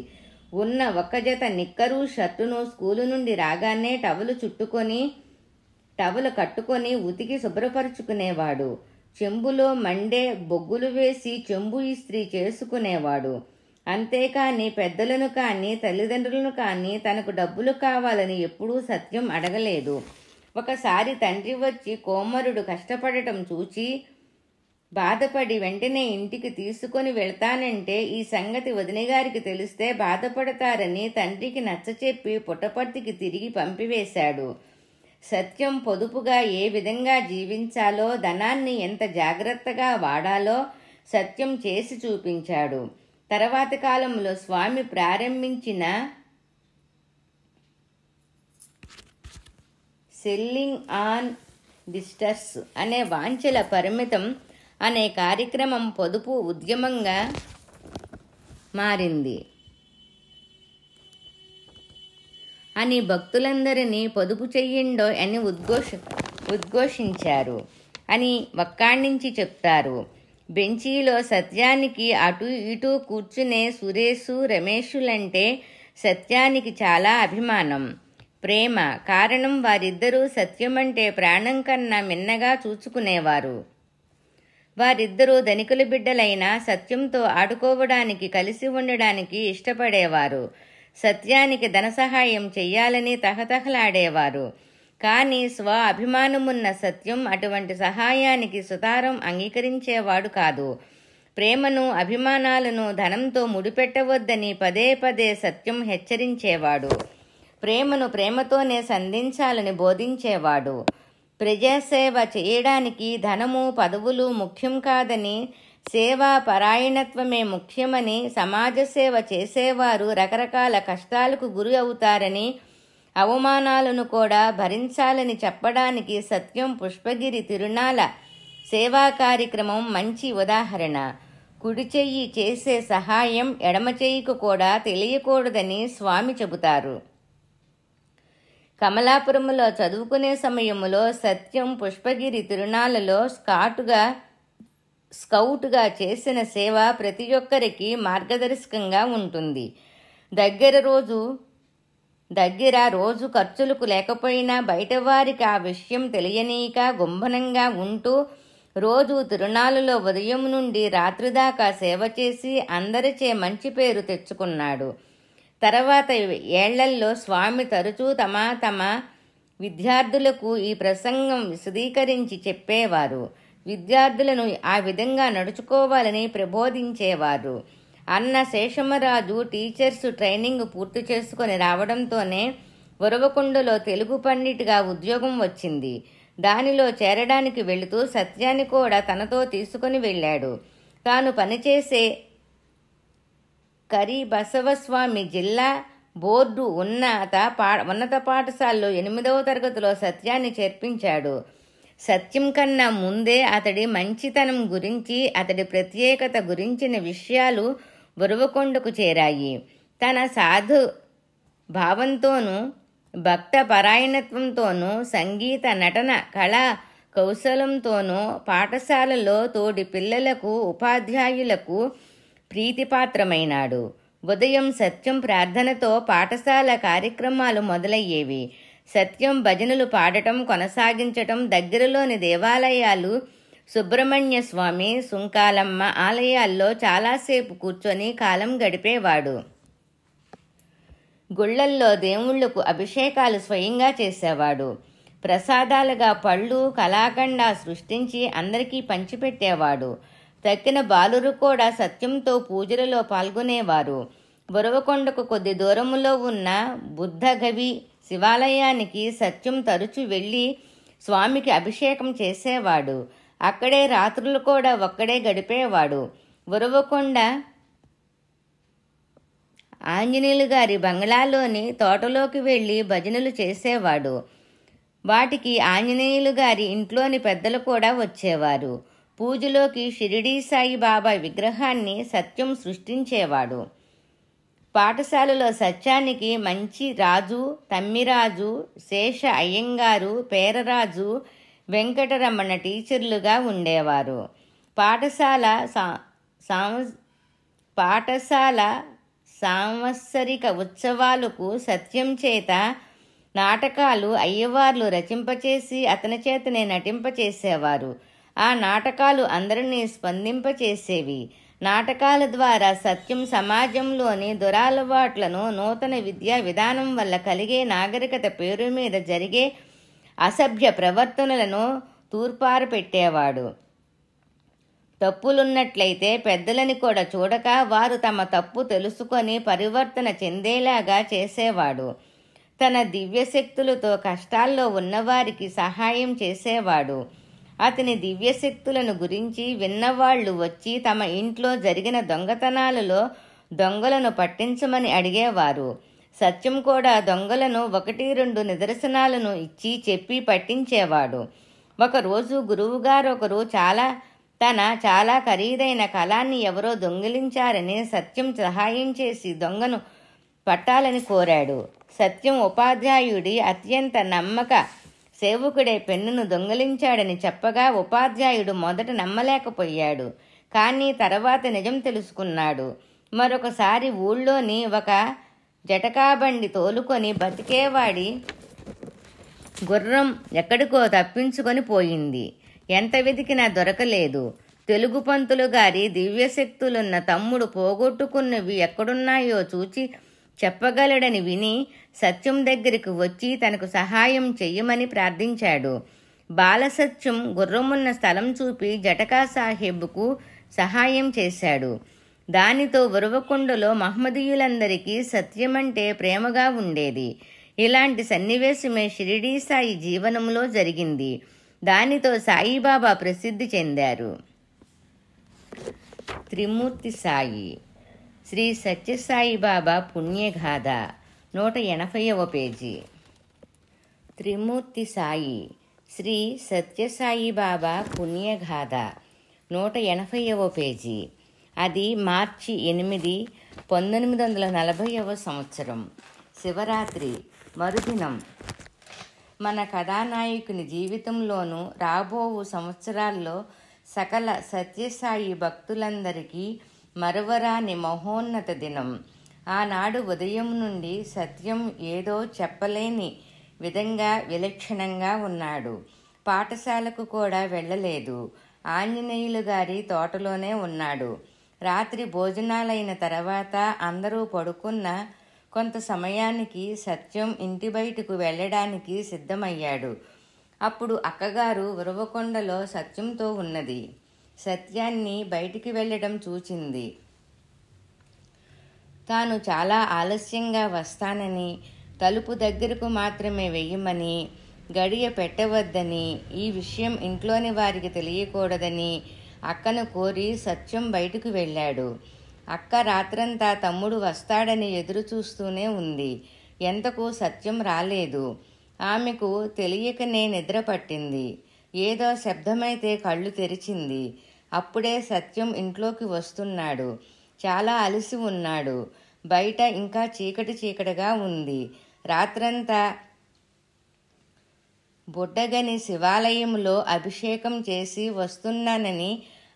ఉన్న ఒక్క జత నిక్కరు షర్టును స్కూలు నుండి రాగానే టవలు కట్టుకొని ఉతికి శుభ్రపరుచుకునేవాడు. చెంబులో మండే బొగ్గులు వేసి చెంబు ఇస్త్రీ చేసుకునేవాడు. అంతేకాని పెద్దలను కానీ తల్లిదండ్రులను కానీ తనకు డబ్బులు కావాలని ఎప్పుడూ సత్యం అడగలేదు. ఒకసారి తండ్రి వచ్చి కోమరుడు కష్టపడటం చూచి బాధపడి వెంటనే ఇంటికి తీసుకొని వెళ్తానంటే ఈ సంగతి వదినగారికి తెలిస్తే బాధపడతారని తండ్రికి నచ్చచెప్పి పుట్టపర్తికి తిరిగి పంపివేశాడు. సత్యం పొదుపుగా ఏ విధంగా జీవించాలో, ధనాన్ని ఎంత జాగ్రత్తగా వాడాలో సత్యం చేసి చూపించాడు. తర్వాతి కాలంలో స్వామి ప్రారంభించిన సెల్లింగ్ ఆన్ డిస్టర్స్ అనే వాంఛల పరిమితం అనే కార్యక్రమం పొదుపు ఉద్యమంగా మారింది అని భక్తులందరినీ పొదుపు చెయ్యండో అని ఉద్ఘోషించారు అని ఒక్కాణ్ణించి చెప్తారు. బెంచీలో సత్యానికి అటు ఇటు కూర్చునే సురేషు, రమేషులంటే సత్యానికి చాలా అభిమానం, ప్రేమ. కారణం వారిద్దరూ సత్యమంటే ప్రాణం కన్నా మిన్నగా చూచుకునేవారు. వారిద్దరూ ధనికుల బిడ్డలైనా సత్యంతో ఆడుకోవడానికి, కలిసి ఉండడానికి ఇష్టపడేవారు. సత్యానికి ధన సహాయం చెయ్యాలని తహతహలాడేవారు. కానీ స్వ అభిమానమున్న సత్యం అటువంటి సహాయానికి సుతారం అంగీకరించేవాడు కాదు. ప్రేమను, అభిమానాలను ధనంతో ముడిపెట్టవద్దని పదే పదే సత్యం హెచ్చరించేవాడు. ప్రేమను ప్రేమతోనే సంధించాలని బోధించేవాడు. ప్రజాసేవ చేయడానికి ధనము, పదవులు ముఖ్యం కాదని, సేవా పరాయణత్వమే ముఖ్యమని, సమాజ సేవ చేసేవారు రకరకాల కష్టాలకు గురి అవుతారని, అవమానాలను కూడా భరించాలని చెప్పడానికి సత్యం పుష్పగిరి తిరునాళ్ళ సేవా కార్యక్రమం మంచి ఉదాహరణ. కుడి చెయ్యి చేసే సహాయం ఎడమ చెయ్యికి కూడా తెలియకూడదని స్వామి చెబుతారు. కమలాపురంలో చదువుకునే సమయంలో సత్యం పుష్పగిరి తిరునాళ్ళలో స్కౌట్గా చేసిన సేవ ప్రతి ఒక్కరికి మార్గదర్శకంగా ఉంటుంది. దగ్గర రోజు ఖర్చులకు లేకపోయినా బయటవారికి ఆ విషయం తెలియనీక గుంభనంగా ఉంటూ రోజు తిరునాళ్ళలో ఉదయం నుండి రాత్రి దాకా సేవ చేసి అందరిచే మంచి పేరు తెచ్చుకున్నాడు. తర్వాత ఏళ్లల్లో స్వామి తరచూ తమ విద్యార్థులకు ఈ ప్రసంగం విశదీకరించి చెప్పేవారు. విద్యార్థులను ఆ విధంగా నడుచుకోవాలని ప్రబోధించేవారు. అన్న శేషమరాజు టీచర్స్ ట్రైనింగ్ పూర్తి చేసుకొని రావడంతోనే ఉరవకొండలో తెలుగు పండిట్గా ఉద్యోగం వచ్చింది. దానిలో చేరడానికి వెళుతూ సత్యాన్ని కూడా తనతో తీసుకుని వెళ్ళాడు. తాను పనిచేసే కరిబసవస్వామి జిల్లా బోర్డు ఉన్నత పాఠశాలలో 8వ తరగతిలో సత్యాన్ని చేర్పించాడు. సత్యం కన్నా ముందే అతడి మంచితనం గురించి, అతడి ప్రత్యేకత గురించిన విషయాలు ఉరవకొండకు చేరాయి. తన సాధు భావంతోనూ భక్త పరాయణత్వంతోనూ సంగీత, నటన, కళా కౌశలంతోనూ పాఠశాలలో తోటి పిల్లలకు ఉపాధ్యాయులకు ప్రీతిపాత్రమైనాడు. ఉదయం సత్యం ప్రార్థనతో పాఠశాల కార్యక్రమాలు మొదలయ్యేవి. సత్యం భజనలు పాడటం కొనసాగించటం, దగ్గరలోని దేవాలయాలు సుబ్రహ్మణ్య స్వామి, సుంకాలమ్మ ఆలయాల్లో చాలాసేపు కూర్చొని కాలం గడిపేవాడు. గుళ్లల్లో దేవుళ్లకు అభిషేకాలు స్వయంగా చేసేవాడు. ప్రసాదాలుగా పళ్ళు, కలాకండ సృష్టించి అందరికీ పంచిపెట్టేవాడు. తక్కిన బాలురు కూడా సత్యంతో పూజలలో పాల్గొనేవారు. బురవకొండకు కొద్ది దూరములో ఉన్న బుద్ధగవి శివాలయానికి సత్యం తరచు వెళ్ళి స్వామికి అభిషేకం చేసేవాడు. అక్కడే రాత్రులు కూడా ఒక్కడే గడిపేవాడు. బురవకొండ ఆంజనేయులు గారి బంగ్లాలోని తోటలోకి వెళ్ళి భజనలు చేసేవాడు. వాటికి ఆంజనేయులు గారి ఇంట్లోని పెద్దలు కూడా వచ్చేవారు. పూజలోకి షిరిడీ సాయిబాబా విగ్రహాన్ని సత్యం సృష్టించేవాడు. పాఠశాలలో సత్యానికి మంచి రాజు, తమ్మిరాజు, శేష అయ్యంగారు, పేరరాజు, వెంకటరమణ టీచర్లుగా ఉండేవారు. పాఠశాల సాంవత్సరిక ఉత్సవాలకు సత్యం చేత నాటకాలు అయ్యవార్లు రచింపచేసి అతని చేతనే నటింపచేసేవారు. ఆ నాటకాలు అందరినీ స్పందింపచేసేవి. నాటకాల ద్వారా సత్యం సమాజంలోని దురలవాట్లను, నూతన విద్యా విధానం వల్ల కలిగే నాగరికత పేరు మీద జరిగే అసభ్య ప్రవర్తనలను తూర్పారపెట్టేవాడు. తప్పులున్నట్లయితే పెద్దలని కూడా చూడక వారు తమ తప్పు తెలుసుకొని పరివర్తన చెందేలాగా చేసేవాడు. తన దివ్యశక్తులతో కష్టాల్లో ఉన్నవారికి సహాయం చేసేవాడు. అతని దివ్యశక్తులను గురించి విన్నవాళ్లు వచ్చి తమ ఇంట్లో జరిగిన దొంగతనాలలో దొంగలను పట్టించమని అడిగేవారు. సత్యం కూడా దొంగలను 1-2 నిదర్శనాలను ఇచ్చి చెప్పి పట్టించేవాడు. ఒకరోజు గురువుగారొకరు చాలా ఖరీదైన కళాన్ని ఎవరో దొంగిలించారని సత్యం సహాయం చేసి దొంగను పట్టాలని కోరాడు. సత్యం ఉపాధ్యాయుడి అత్యంత నమ్మక సేవకుడే పెన్నును దొంగిలించాడని చెప్పగా ఉపాధ్యాయుడు మొదట నమ్మలేకపోయాడు. కానీ తర్వాత నిజం తెలుసుకున్నాడు. మరొకసారి ఊళ్ళోని ఒక జటకాబండి తోలుకొని బతికేవాడి గుర్రం ఎక్కడికో తప్పించుకొని పోయింది. ఎంత వెతికినా దొరకలేదు. తెలుగు పంతులు గారి దివ్యశక్తులున్న తమ్ముడు పోగొట్టుకున్నవి ఎక్కడున్నాయో చూచి చెప్పగలడని విని సత్యం దగ్గరికి వచ్చి తనకు సహాయం చెయ్యమని ప్రార్థించాడు. బాలసత్యం గుర్రమున్న స్థలం చూపి జటకా సాహెబ్కు సహాయం చేశాడు. దానితో ఉరవకొండలో మహమ్మదీయులందరికీ సత్యమంటే ప్రేమగా ఉండేది. ఇలాంటి సన్నివేశమే షిరిడీ సాయి జీవనంలో జరిగింది. దానితో సాయిబాబా ప్రసిద్ధి చెందారు. త్రిమూర్తి సాయి శ్రీ సత్యసాయిబాబా పుణ్యగాథ 180వ పేజీ. త్రిమూర్తి సాయి శ్రీ సత్యసాయిబాబా పుణ్యగాథ 180వ పేజీ. అది మార్చి 8, 1940వ సంవత్సరం శివరాత్రి మరుదినం. మన కథానాయకుని జీవితంలోనూ రాబోవు సంవత్సరాల్లో సకల సత్యసాయి భక్తులందరికీ మరువరాని మహోన్నత దినం. ఆనాడు ఉదయం నుండి సత్యం ఏదో చెప్పలేని విధంగా విలక్షణంగా ఉన్నాడు. పాఠశాలకు కూడా వెళ్ళలేదు. ఆంజనేయులు గారి తోటలోనే ఉన్నాడు. రాత్రి భోజనాలైన తర్వాత అందరూ పడుకున్న కొంత సమయానికి సత్యం ఇంటి బయటకు వెళ్ళడానికి సిద్ధమయ్యాడు. అప్పుడు అక్కగారు ఉరవకొండలో సత్యంతో ఉన్నది. సత్యాన్ని బయటికి వెళ్ళడం చూచింది. తాను చాలా ఆలస్యంగా వస్తానని, తలుపు దగ్గరకు మాత్రమే వెయ్యమని, గడియ పెట్టవద్దని, ఈ విషయం ఇంట్లోని వారికి తెలియకూడదని అక్కను కోరి సత్యం బయటకు వెళ్ళాడు. అక్క రాత్రంతా తమ్ముడు వస్తాడని ఎదురు చూస్తూనే ఉంది. ఎంతకు సత్యం రాలేదు. ఆమెకు తెలియకనే నిద్ర పట్టింది. ఏదో శబ్దమైతే కళ్ళు తెరిచింది. అప్పుడే సత్యం ఇంట్లోకి వస్తున్నాడు. చాలా అలసి ఉన్నాడు. బయట ఇంకా చీకటిగా ఉంది. రాత్రంతా బుడ్డగని శివాలయంలో అభిషేకం చేసి వస్తున్నానని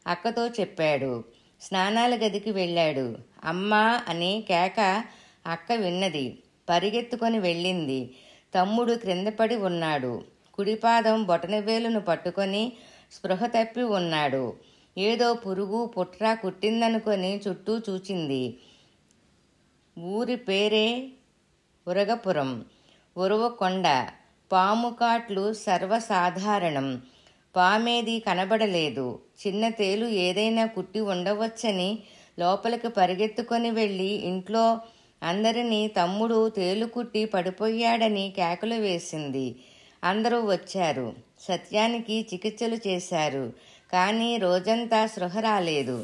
అక్కతో చెప్పాడు. స్నానాల గదికి వెళ్ళాడు. అమ్మా అని కేక అక్క విన్నది. పరిగెత్తుకొని వెళ్ళింది. తమ్ముడు క్రిందపడి ఉన్నాడు. కుడిపాదం బొటనవేలును పట్టుకొని స్పృహ తప్పి ఉన్నాడు. ఏదో పురుగు పుట్ర కుట్టిందనుకొని చుట్టూ చూచింది. ఊరి పేరే ఉరగపురం. ఉరవకొండ. పాము కాట్లు సర్వసాధారణం. పామేది కనబడలేదు. చిన్న తేలు ఏదైనా కుట్టి ఉండవచ్చని లోపలికి పరిగెత్తుకొని వెళ్ళి ఇంట్లో అందరినీ తమ్ముడు తేలు కుట్టి పడిపోయాడని కేకలు వేసింది. అందరూ వచ్చారు. సత్యానికి చికిత్సలు చేశారు. కానీ రోజంతా స్పృహ రాలేదు.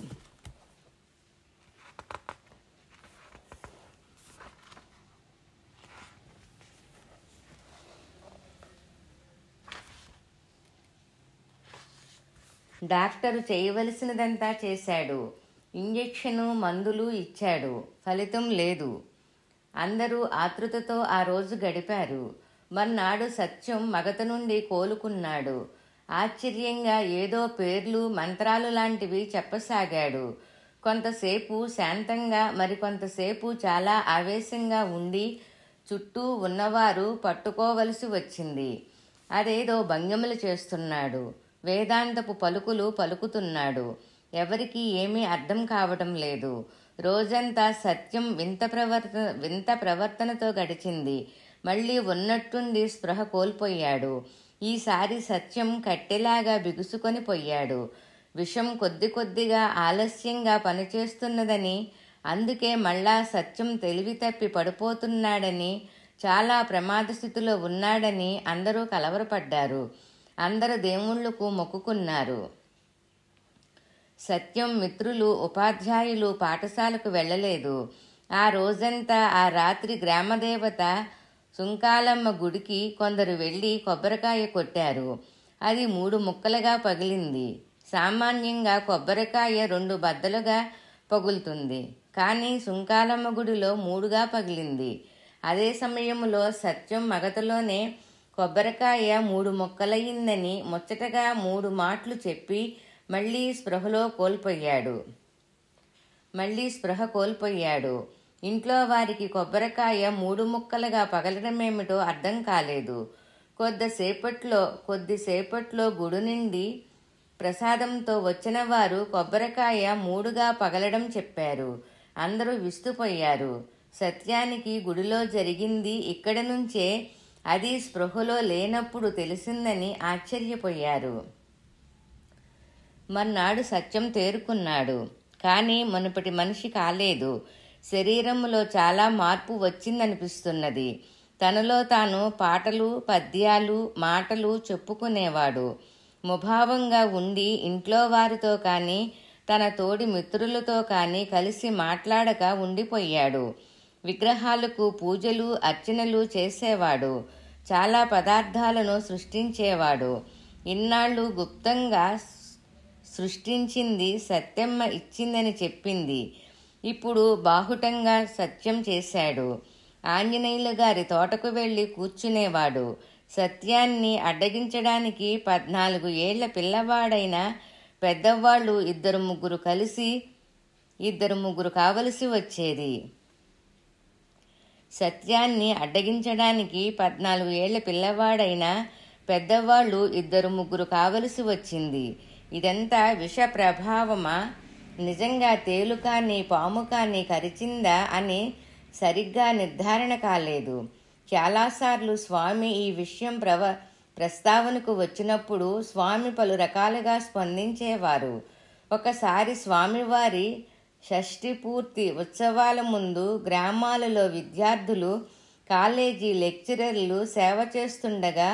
డాక్టరు చేయవలసినదంతా చేశాడు. ఇంజెక్షను మందులు ఇచ్చాడు. ఫలితం లేదు. అందరూ ఆతృతతో ఆ రోజు గడిపారు. మర్నాడు సత్యం మగత నుండి కోలుకున్నాడు. ఆశ్చర్యంగా ఏదో పేర్లు మంత్రాలు లాంటివి చెప్పసాగాడు. కొంతసేపు శాంతంగా, మరికొంతసేపు చాలా ఆవేశంగా ఉండి చుట్టూ ఉన్నవారు పట్టుకోవలసి వచ్చింది. అదేదో భంగిమలు చేస్తున్నాడు. వేదాంతపు పలుకులు పలుకుతున్నాడు. ఎవరికీ ఏమీ అర్థం కావటం లేదు. రోజంతా సత్యం వింత ప్రవర్తనతో గడిచింది. మళ్ళీ ఉన్నట్టుండి స్పృహ కోల్పోయాడు. ఈసారి సత్యం కట్టెలాగా బిగుసుకొని పోయాడు. విషం కొద్ది కొద్దిగా ఆలస్యంగా పనిచేస్తున్నదని, అందుకే మళ్ళా సత్యం తెలివి తప్పి పడిపోతున్నాడని, చాలా ప్రమాద స్థితిలో ఉన్నాడని అందరూ కలవరపడ్డారు. అందరు దేవుళ్లకు మొక్కుకున్నారు. సత్యం మిత్రులు, ఉపాధ్యాయులు పాఠశాలకు వెళ్ళలేదు. ఆ రోజంతా, ఆ రాత్రి గ్రామదేవత సుంకాలమ్మ గుడికి కొందరు వెళ్ళి కొబ్బరికాయ కొట్టారు. అది 3 ముక్కలుగా పగిలింది. సామాన్యంగా కొబ్బరికాయ 2 బద్దలుగా పగులుతుంది. కానీ సుంకాలమ్మ గుడిలో 3గా పగిలింది. అదే సమయంలో సత్యం మగతలోనే కొబ్బరికాయ 3 ముక్కలయ్యిందని ముచ్చటగా 3 మాటలు చెప్పి మళ్ళీ స్పృహ కోల్పోయాడు. ఇంట్లో వారికి కొబ్బరికాయ 3 ముక్కలుగా పగలడమేమిటో అర్థం కాలేదు. కొద్దిసేపట్లో గుడి నుండి ప్రసాదంతో వచ్చిన వారు కొబ్బరికాయ 3గా పగలడం చెప్పారు. అందరూ విస్తుపోయారు. సత్యానికి గుడిలో జరిగింది ఇక్కడి నుంచే, అది స్పృహలో లేనప్పుడు తెలిసిందని ఆశ్చర్యపోయారు. మర్నాడు సత్యం తేరుకున్నాడు. కానీ మునుపటి మనిషి కాలేదు. శరీరంలో చాలా మార్పు వచ్చిందనిపిస్తున్నది. తనలో తాను పాటలు, పద్యాలు, మాటలు చెప్పుకునేవాడు. ముభావంగా ఉండి ఇంట్లో వారితో కానీ, తన తోడి మిత్రులతో కానీ కలిసి మాట్లాడక ఉండిపోయాడు. విగ్రహాలకు పూజలు, అర్చనలు చేసేవాడు. చాలా పదార్థాలను సృష్టించేవాడు. ఇన్నాళ్ళు గుప్తంగా సృష్టించింది సత్యమ్మ ఇచ్చిందని చెప్పింది. ఇప్పుడు బాహుటంగా సత్యం చేశాడు. ఆంజనేయులు గారి తోటకు వెళ్ళి కూర్చునేవాడు. సత్యాన్ని అడ్డగించడానికి 14 ఏళ్ల పిల్లవాడైన పెద్దవాళ్ళు 2-3 కావలసి వచ్చేది. సత్యాన్ని అడ్డగించడానికి 14 ఏళ్ల పిల్లవాడైన పెద్దవాళ్ళు 2-3 కావలసి వచ్చింది. ఇదంతా విష ప్రభావమా, నిజంగా తేలు కానీ పాము కానీ కరిచిందా అని సరిగ్గా నిర్ధారణ కాలేదు. చాలాసార్లు స్వామి ఈ విషయం ప్రస్తావనకు వచ్చినప్పుడు స్వామి పలు రకాలుగా స్పందించేవారు. ఒకసారి స్వామివారి షష్ఠి పూర్తి ఉత్సవాల ముందు గ్రామాలలో విద్యార్థులు, కాలేజీ లెక్చరర్లు సేవ చేస్తుండగా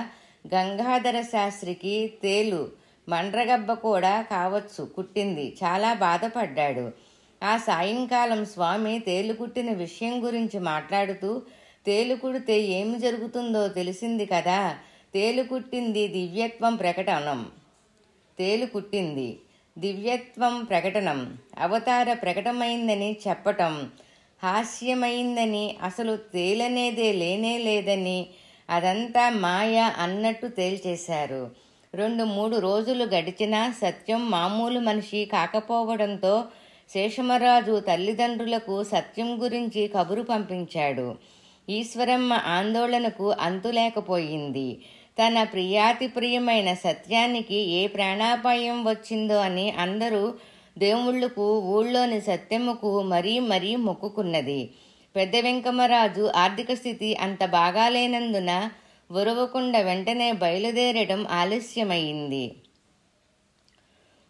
గంగాధర శాస్త్రికి తేలు, మండ్రగబ్బ కూడా కావచ్చు, కుట్టింది. చాలా బాధపడ్డాడు. ఆ సాయంకాలం స్వామి తేలు కుట్టిన విషయం గురించి మాట్లాడుతూ, తేలు కుడితే ఏమి జరుగుతుందో తెలిసింది కదా, తేలు కుట్టింది దివ్యత్వం ప్రకటనం, అవతార ప్రకటమైందని చెప్పటం, హాస్యమైందని, అసలు తేలనేదే లేనే లేదని, అదంతా మాయ అన్నట్టు తేల్చేశారు. 2-3 రోజులు గడిచినా సత్యం మామూలు మనిషి కాకపోవడంతో శేషమరాజు తల్లిదండ్రులకు సత్యం గురించి కబురు పంపించాడు. ఈశ్వరమ్మ ఆందోళనకు అంతులేకపోయింది. తన ప్రియాతి ప్రియమైన సత్యానికి ఏ ప్రాణాపాయం వచ్చిందో అని అందరూ దేవుళ్లకు ఊళ్ళోని సత్యమ్మకు మరీ మరీ మొక్కుకున్నది. పెద్ద వెంకమరాజు ఆర్థిక స్థితి అంత బాగాలేనందున ఉరవకొండ వెంటనే బయలుదేరడం ఆలస్యమైంది.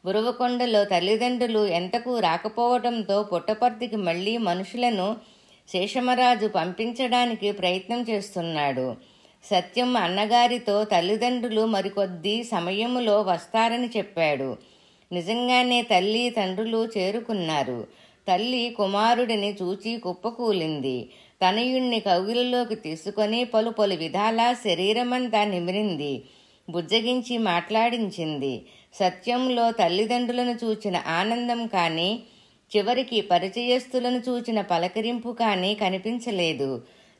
ఉరవకొండలో తల్లిదండ్రులు ఎంతకు రాకపోవడంతో పుట్టపర్తికి మళ్లీ మనుషులను శేషమరాజు పంపించడానికి ప్రయత్నం చేస్తున్నాడు. సత్యం అన్నగారితో తల్లిదండ్రులు మరికొద్ది సమయములో వస్తారని చెప్పాడు. నిజంగానే తల్లి తండ్రులు చేరుకున్నారు. తల్లి కుమారుడిని చూచి కుప్పకూలింది. తనయుణ్ణి కౌగిలిలోకి తీసుకొని పలు పలు విధాలా శరీరమంతా నిమిరింది. బుజ్జగించి మాట్లాడించింది. సత్యంలో తల్లిదండ్రులను చూచిన ఆనందం కానీ, చివరికి పరిచయస్తులను చూచిన పలకరింపు కానీ కనిపించలేదు.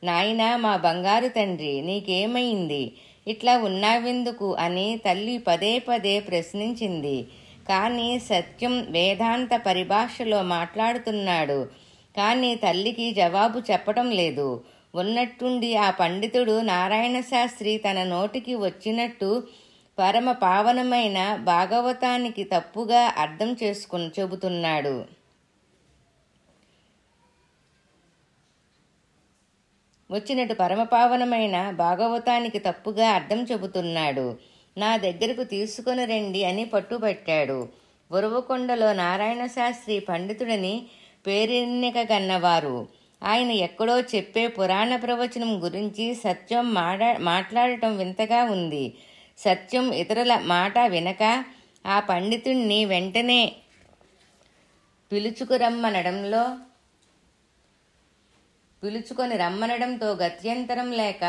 నాయనా, మా బంగారు తండ్రి, నీకేమైంది? ఇట్లా ఉన్నావెందుకు అని తల్లి పదే పదే ప్రశ్నించింది. కానీ సత్యం వేదాంత పరిభాషలో మాట్లాడుతున్నాడు. కానీ తల్లికి జవాబు చెప్పడం లేదు. ఉన్నట్టుండి ఆ పండితుడు నారాయణ శాస్త్రి తన నోటికి వచ్చినట్టు పరమ పావనమైన భాగవతానికి తప్పుగా అర్థం చెబుతున్నాడు. పరమపావనమైన భాగవతానికి తప్పుగా అర్థం చెబుతున్నాడు. నా దగ్గరకు తీసుకుని రండి అని పట్టుబట్టాడు. ఉరవకొండలో నారాయణ శాస్త్రి పండితుడని పేరెన్నికగన్నవారు. ఆయన ఎక్కడో చెప్పే పురాణ ప్రవచనం గురించి సత్యం మాట్లాడటం వింతగా ఉంది. సత్యం ఇతరుల మాట వినక ఆ పండితుణ్ణి వెంటనే పిలుచుకొని రమ్మనడంతో గత్యంతరం లేక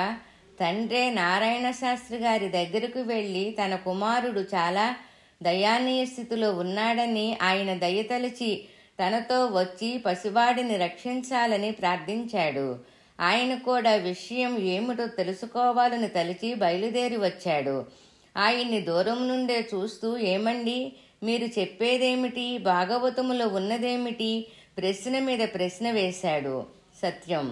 తండ్రే నారాయణ శాస్త్రి గారి దగ్గరకు వెళ్ళి తన కుమారుడు చాలా దయానీయ స్థితిలో ఉన్నాడని, ఆయన దయతలిచి తనతో వచ్చి పసివాడిని రక్షించాలని ప్రార్థించాడు. ఆయన కూడా విషయం ఏమిటో తెలుసుకోవాలని తలిచి బయలుదేరి వచ్చాడు. ఆయన్ని దూరం నుండే చూస్తూ, ఏమండి, మీరు చెప్పేదేమిటి? భాగవతములో ఉన్నదేమిటి? ప్రశ్న మీద ప్రశ్న వేశాడు సత్యం.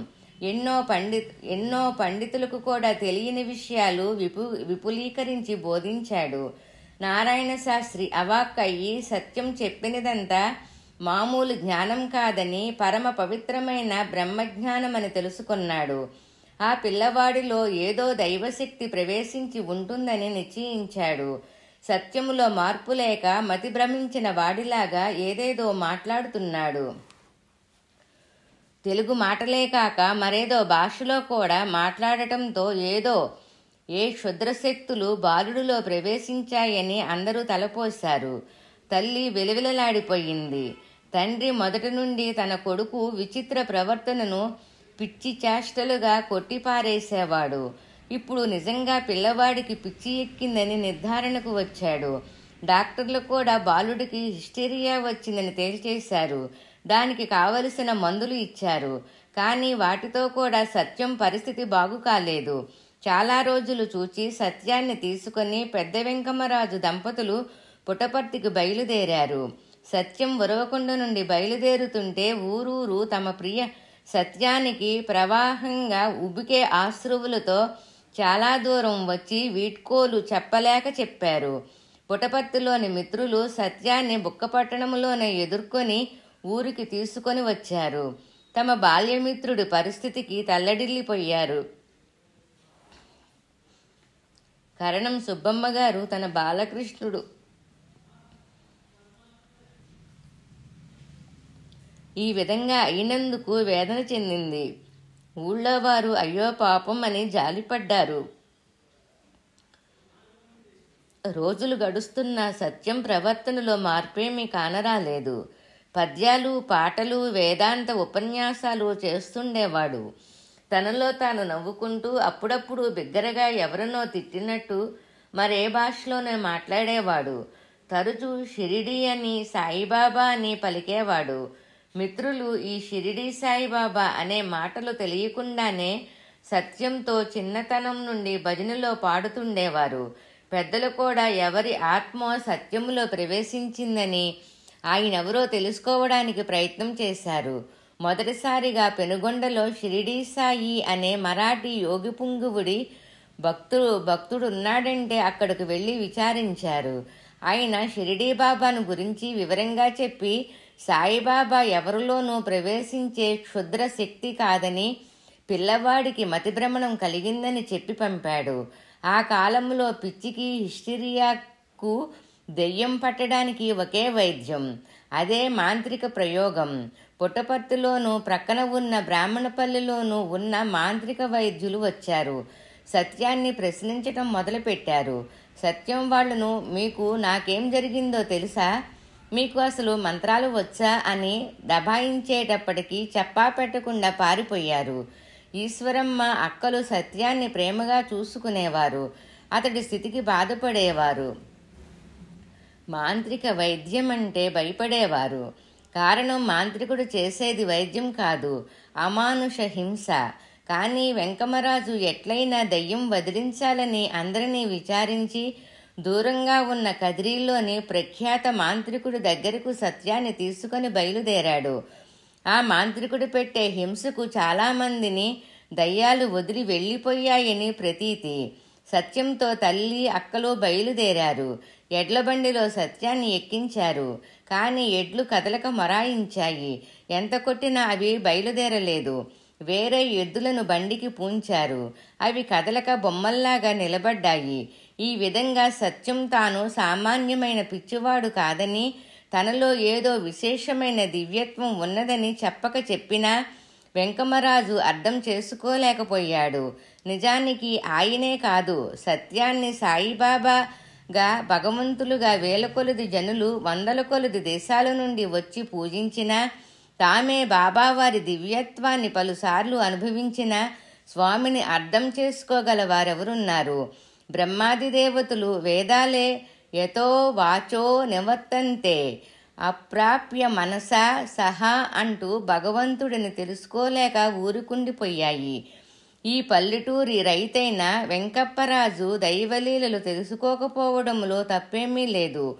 ఎన్నో పండితులకు కూడా తెలియని విషయాలు విపులీకరించి బోధించాడు. నారాయణ శాస్త్రి అవాక్కయ్యి సత్యం చెప్పినదంతా మామూలు జ్ఞానం కాదని, పరమ పవిత్రమైన బ్రహ్మజ్ఞానమని తెలుసుకున్నాడు. ఆ పిల్లవాడిలో ఏదో దైవశక్తి ప్రవేశించి ఉంటుందని నిశ్చయించాడు. సత్యములో మార్పు లేక మతి భ్రమించిన వాడిలాగా ఏదేదో మాట్లాడుతున్నాడు. తెలుగు మాటలే కాక మరేదో భాషలో కూడా మాట్లాడటంతో ఏ క్షుద్రశక్తులు బాలుడిలో ప్రవేశించాయని అందరూ తలపోశారు. తల్లి విలవిలలాడిపోయింది. తండ్రి మొదటి నుండి తన కొడుకు విచిత్ర ప్రవర్తనను పిచ్చి చేష్టలుగా కొట్టిపారేసేవాడు. ఇప్పుడు నిజంగా పిల్లవాడికి పిచ్చి ఎక్కిందని నిర్ధారణకు వచ్చాడు. డాక్టర్లు కూడా బాలుడికి హిస్టీరియా వచ్చిందని తేల్చేశారు. దానికి కావలసిన మందులు ఇచ్చారు. కానీ వాటితో కూడా సత్యం పరిస్థితి బాగు కాలేదు. చాలా రోజులు చూచి సత్యాన్ని తీసుకుని పెద్ద వెంకమరాజు దంపతులు పుట్టపర్తికి బయలుదేరారు. సత్యం ఉరవకొండ నుండి బయలుదేరుతుంటే ఊరూరు తమ ప్రియ సత్యానికి ప్రవాహంగా ఉబికే ఆశ్రువులతో చాలా దూరం వచ్చి వీడ్కోలు చెప్పలేక చెప్పారు. పుట్టపర్తిలోని మిత్రులు సత్యాన్ని బుక్కపట్టణంలోనే ఎదుర్కొని ఊరికి తీసుకొని వచ్చారు. తమ బాల్యమిత్రుడి పరిస్థితికి తల్లడిల్లిపోయారు. కరణం సుబ్బమ్మ గారు తన బాలకృష్ణుడు ఈ విధంగా అయినందుకు వేదన చెందింది. ఊళ్ళో వారు అయ్యో పాపం అని జాలిపడ్డారు. రోజులు గడుస్తున్న సత్యం ప్రవర్తనలో మార్పేమీ కానరాలేదు. పద్యాలు, పాటలు, వేదాంత ఉపన్యాసాలు చేస్తుండేవాడు. తనలో తాను నవ్వుకుంటూ అప్పుడప్పుడు బిగ్గరగా ఎవరినో తిట్టినట్టు మరే భాషలోనే మాట్లాడేవాడు. తరచూ షిరిడి అని, సాయిబాబా అని పలికేవాడు. మిత్రులు ఈ షిరిడి సాయిబాబా అనే మాటలు తెలియకుండానే సత్యంతో చిన్నతనం నుండి భజనలో పాడుతుండేవారు. పెద్దలు కూడా ఎవరి ఆత్మ సత్యములో ప్రవేశించిందని ఆయనెవరో తెలుసుకోవడానికి ప్రయత్నం చేశారు. మొదటిసారిగా పెనుగొండలో షిరిడీ సాయి అనే మరాఠీ యోగి పుంగువుడి భక్తుడున్నాడంటే అక్కడికి వెళ్ళి విచారించారు. ఆయన షిరిడీ బాబాను గురించి వివరంగా చెప్పి సాయిబాబా ఎవరిలోనూ ప్రవేశించే క్షుద్ర శక్తి కాదని, పిల్లవాడికి మతిభ్రమణం కలిగిందని చెప్పి పంపాడు. ఆ కాలంలో పిచ్చికి హిస్టీరియాకు దెయ్యం పట్టడానికి ఒకే వైద్యం, అదే మాంత్రిక ప్రయోగం. పుట్టపర్తిలోనూ ప్రక్కన ఉన్న బ్రాహ్మణపల్లిలోనూ ఉన్న మాంత్రిక వైద్యులు వచ్చారు. సత్యాన్ని ప్రశ్నించటం మొదలుపెట్టారు. సత్యం వాళ్లను, మీకు నాకేం జరిగిందో తెలుసా, మీకు అసలు మంత్రాలు వచ్చా అని దబాయించేటప్పటికీ చెప్పా పెట్టకుండా పారిపోయారు. ఈశ్వరమ్మ అక్కలు సత్యాన్ని ప్రేమగా చూసుకునేవారు. అతడి స్థితికి బాధపడేవారు. మాంత్రిక వైద్యం అంటే భయపడేవారు. కారణం మాంత్రికుడు చేసేది వైద్యం కాదు, అమానుష హింస. కానీ వెంకమరాజు ఎట్లయినా దయ్యం వదిలించాలని అందరినీ విచారించి దూరంగా ఉన్న కదిరిలోని ప్రఖ్యాత మాంత్రికుడి దగ్గరకు సత్యాన్ని తీసుకొని బయలుదేరాడు. ఆ మాంత్రికుడు పెట్టే హింసకు చాలామందిని దయ్యాలు వదిలి వెళ్ళిపోయాయని ప్రతీతి. సత్యంతో తల్లి అక్కలు బయలుదేరారు. ఎడ్లబండిలో సత్యాన్ని ఎక్కించారు. కానీ ఎడ్లు కదలక మొరాయించాయి. ఎంత కొట్టినా అవి బయలుదేరలేదు. వేరే ఎద్దులను బండికి పూంచారు. అవి కదలక బొమ్మల్లాగా నిలబడ్డాయి. ఈ విధంగా సత్యం తాను సామాన్యమైన పిచ్చివాడు కాదని, తనలో ఏదో విశేషమైన దివ్యత్వం ఉన్నదని చెప్పక చెప్పినా వెంకమరాజు అర్థం చేసుకోలేకపోయాడు. నిజానికి ఆయనే కాదు, సత్యాన్ని సాయిబాబాగా, భగవంతులుగా వేల కొలది జనులు, వందల కొలది దేశాల నుండి వచ్చి పూజించినా, తామే బాబావారి దివ్యత్వాన్ని పలుసార్లు అనుభవించిన స్వామిని అర్థం చేసుకోగల వారెవరున్నారు? బ్రహ్మాది దేవతలు వేదాలే యతో వాచో నివర్తంతే అప్రాప్య మనసా సహా అంటూ భగవంతుడిని తెలుసుకోలేక ఊరుకుండిపోయాయి. ఈ పల్లెటూరి రైతైన వెంకప్పరాజు దైవలీలలు తెలుసుకోకపోవడంలో తప్పేమీ లేదు.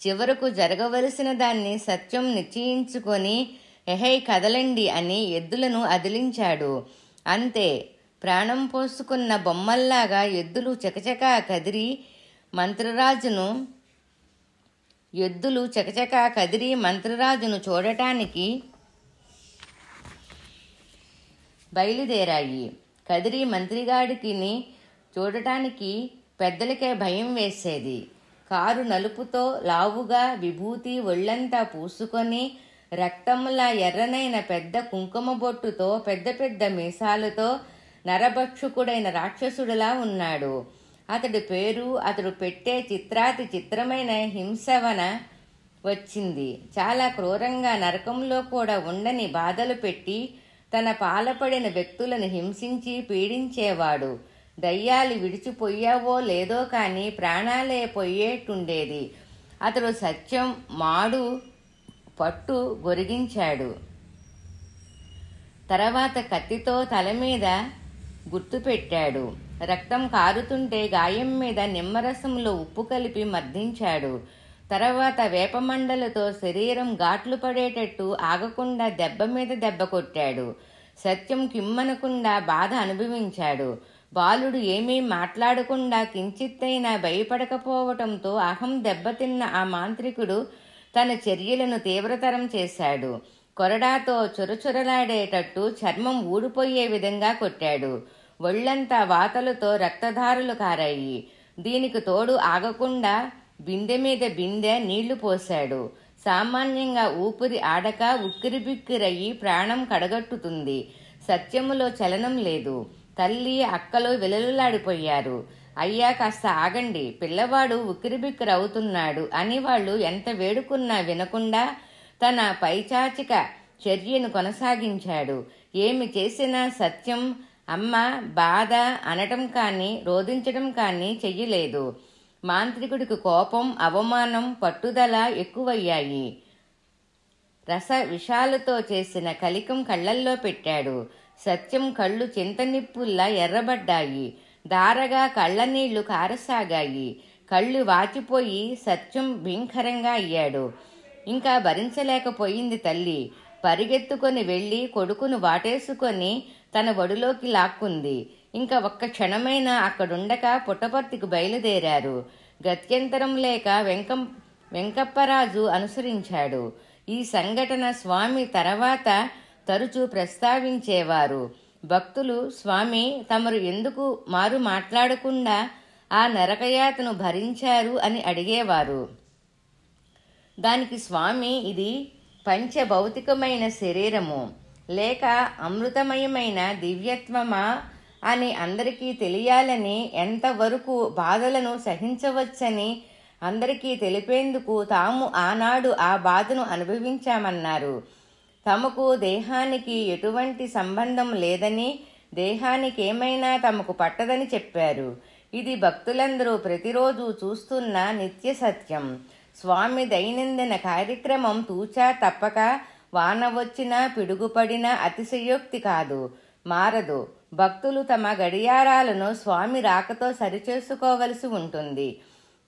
చివరకు జరగవలసిన దాన్ని సత్యం నిశ్చయించుకొని ఎహై కదలండి అని ఎద్దులను అదిలించాడు. అంతే, ప్రాణం పోసుకున్న బొమ్మల్లాగా ఎద్దులు చకచకా కదిరి మంత్రరాజును చూడటానికి బయలుదేరాయి. కదిరి మంత్రిగాడికి చూడటానికి పెద్దలకే భయం వేసేది. కారు నలుపుతో లావుగా, విభూతి ఒళ్లంతా పూసుకొని, రక్తంలా ఎర్రనైన పెద్ద కుంకుమ బొట్టుతో, పెద్ద పెద్ద మీసాలతో నరభక్షకుడైన రాక్షసుడిలా ఉన్నాడు. అతడి పేరు, అతడు పెట్టే చిత్రాతి చిత్రమైన హింసవన వచ్చింది. చాలా క్రూరంగా నరకంలో కూడా ఉండని బాధలు పెట్టి తన పాలపడిన వ్యక్తులను హింసించి పీడించేవాడు. దయ్యాలు విడిచిపోయావో లేదో కానీ ప్రాణాలే పోయేటుండేది. అతడు సత్యం మాడు పట్టు గొరిగించాడు. తర్వాత కత్తితో తల మీద గుర్తు పెట్టాడు. రక్తం కారుతుంటే గాయం మీద నిమ్మరసంలో ఉప్పు కలిపి మర్దించాడు. తర్వాత వేపమండలతో శరీరం ఘాట్లు పడేటట్టు ఆగకుండా దెబ్బ మీద దెబ్బ కొట్టాడు. సత్యం కిమ్మనకుండా బాధ అనుభవించాడు. బాలుడు ఏమీ మాట్లాడకుండా కించిత్తైనా భయపడకపోవటంతో అహం దెబ్బతిన్న ఆ మాంత్రికుడు తన చర్యలను తీవ్రతరం చేశాడు. కొరడాతో చురచురలాడేటట్టు చర్మం ఊడిపోయే విధంగా కొట్టాడు. ఒళ్లంతా వాతలతో రక్తధారలు కారాయి. దీనికి తోడు ఆగకుండా బిందె మీద బిందె నీళ్లు పోశాడు. సామాన్యంగా ఊపిరి ఆడక ఉక్కిరిబిక్కిరయ్యి ప్రాణం కడగట్టుతుంది. సత్యములో చలనం లేదు. తల్లి అక్కలు విలలులాడిపోయారు. అయ్యా కాస్త ఆగండి, పిల్లవాడు ఉక్కిరిబిక్కిరవుతున్నాడు అని వాళ్ళు ఎంత వేడుకున్నా వినకుండా తన పైచాచిక చర్యను కొనసాగించాడు. ఏమి చేసినా సత్యం అమ్మ బాధ అనటం కానీ రోధించడం కానీ చెయ్యలేదు. మాంత్రికుడికి కోపం, అవమానం, పట్టుదల ఎక్కువయ్యాయి. రస విషాలతో చేసిన కలికం కళ్ళల్లో పెట్టాడు. సత్యం కళ్ళు చింతనిప్పుల్లా ఎర్రబడ్డాయి. దారగా కళ్ళనీళ్లు కారసాగాయి. కళ్ళు వాచిపోయి సత్యం భీంకరంగా అయ్యాడు. ఇంకా భరించలేకపోయింది తల్లి. పరిగెత్తుకొని వెళ్ళి కొడుకును వాటేసుకొని తన ఒడిలోకి లాక్కుంది. ఇంకా ఒక్క క్షణమైనా అక్కడుండక పుట్టపర్తికి బయలుదేరారు. గత్యంతరం లేక వెంకప్పరాజు అనుసరించాడు. ఈ సంఘటన స్వామి తర్వాత తరచూ ప్రస్తావించేవారు. భక్తులు, స్వామి తమరు ఎందుకు మారు మాట్లాడకుండా ఆ నరకయాతను భరించారు అని అడిగేవారు. దానికి స్వామి, ఇది పంచభౌతికమైన శరీరము లేక అమృతమయమైన దివ్యత్వమా అని అందరికీ తెలియాలని, ఎంతవరకు బాధలను సహించవచ్చని అందరికీ తెలిపేందుకు తాము ఆనాడు ఆ బాధను అనుభవించామన్నారు. తమకు దేహానికి ఎటువంటి సంబంధం లేదని, దేహానికి ఏమైనా తమకు పట్టదని చెప్పారు. ఇది భక్తులందరూ ప్రతిరోజు చూస్తున్న నిత్య సత్యం. స్వామి దైనందిన కార్యక్రమం తూచా తప్పక, వాన వచ్చినా పిడుగుపడినా అతిశయోక్తి కాదు, మారదు. భక్తులు తమ గడియారాలను స్వామి రాకతో సరిచేసుకోవలసి ఉంటుంది.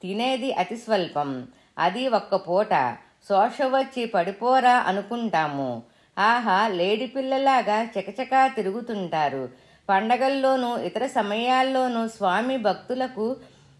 తినేది అతి స్వల్పం, అది ఒక్క పూట. శోష వచ్చి పడిపోరా అనుకుంటాము. ఆహా, లేడి పిల్లలాగా చకచకా తిరుగుతుంటారు. పండగల్లోనూ ఇతర సమయాల్లోనూ స్వామి భక్తులకు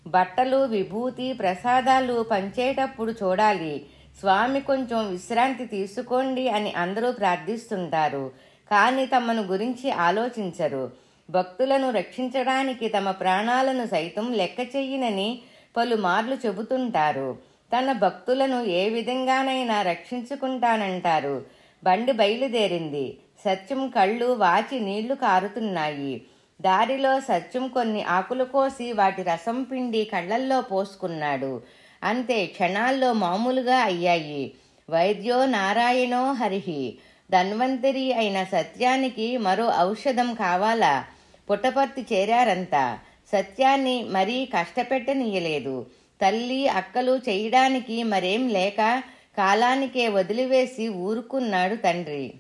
బట్టలు, విభూతి, ప్రసాదాలు పంచేటప్పుడు చూడాలి. స్వామి కొంచెం విశ్రాంతి తీసుకోండి అని అందరూ ప్రార్థిస్తుంటారు. కానీ తమను గురించి ఆలోచించరు. భక్తులను రక్షించడానికి తమ ప్రాణాలను సైతం లెక్క చెయ్యనని పలుమార్లు చెబుతుంటారు. తన భక్తులను ఏ విధంగానైనా రక్షించుకుంటానంటారు. బండి బయలుదేరింది. సత్యం కళ్ళు వాచి నీళ్లు కారుతున్నాయి. దారిలో సత్యం కొన్ని ఆకులు కోసి వాటి రసం పిండి కళ్ళల్లో పోసుకున్నాడు. అంతే, క్షణాల్లో మామూలుగా అయ్యాయి. వైద్యో నారాయణో హరిహి. ధన్వంతరి అయిన సత్యానికి మరో ఔషధం కావాలా? పుట్టపర్తి చేరారంతా. సత్యాన్ని మరీ కష్టపెట్టనీయలేదు. తల్లి అక్కలు చేయడానికి మరేం లేక కాలానికే వదిలివేసి ఊరుకున్నాడు తండ్రి.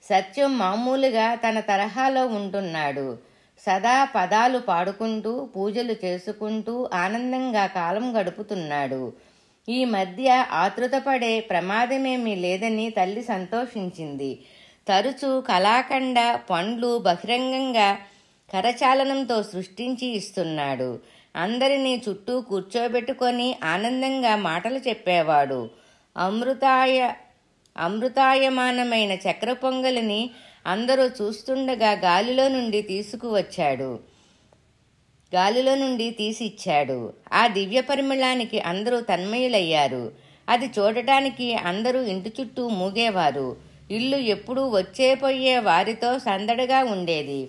సత్యం మామూలుగా తన తరహాలో ఉంటున్నాడు. సదా పదాలు పాడుకుంటూ, పూజలు చేసుకుంటూ ఆనందంగా కాలం గడుపుతున్నాడు. ఈ మధ్య ఆతృతపడే ప్రమాదమేమీ లేదని తల్లి సంతోషించింది. తరచూ కళాఖండ, పండ్లు బహిరంగంగా కరచాలనంతో సృష్టించి ఇస్తున్నాడు. అందరినీ చుట్టూ కూర్చోబెట్టుకొని ఆనందంగా మాటలు చెప్పేవాడు. అమృతాయమానమైన చక్ర పొంగలిని అందరూ చూస్తుండగా గాలిలో నుండి తీసిచ్చాడు. ఆ దివ్య పరిమళానికి అందరూ తన్మయులయ్యారు. అది చూడటానికి అందరూ ఇంటి చుట్టూ మూగేవారు. ఇల్లు ఎప్పుడూ వచ్చేపోయే వారితో సందడిగా ఉండేది.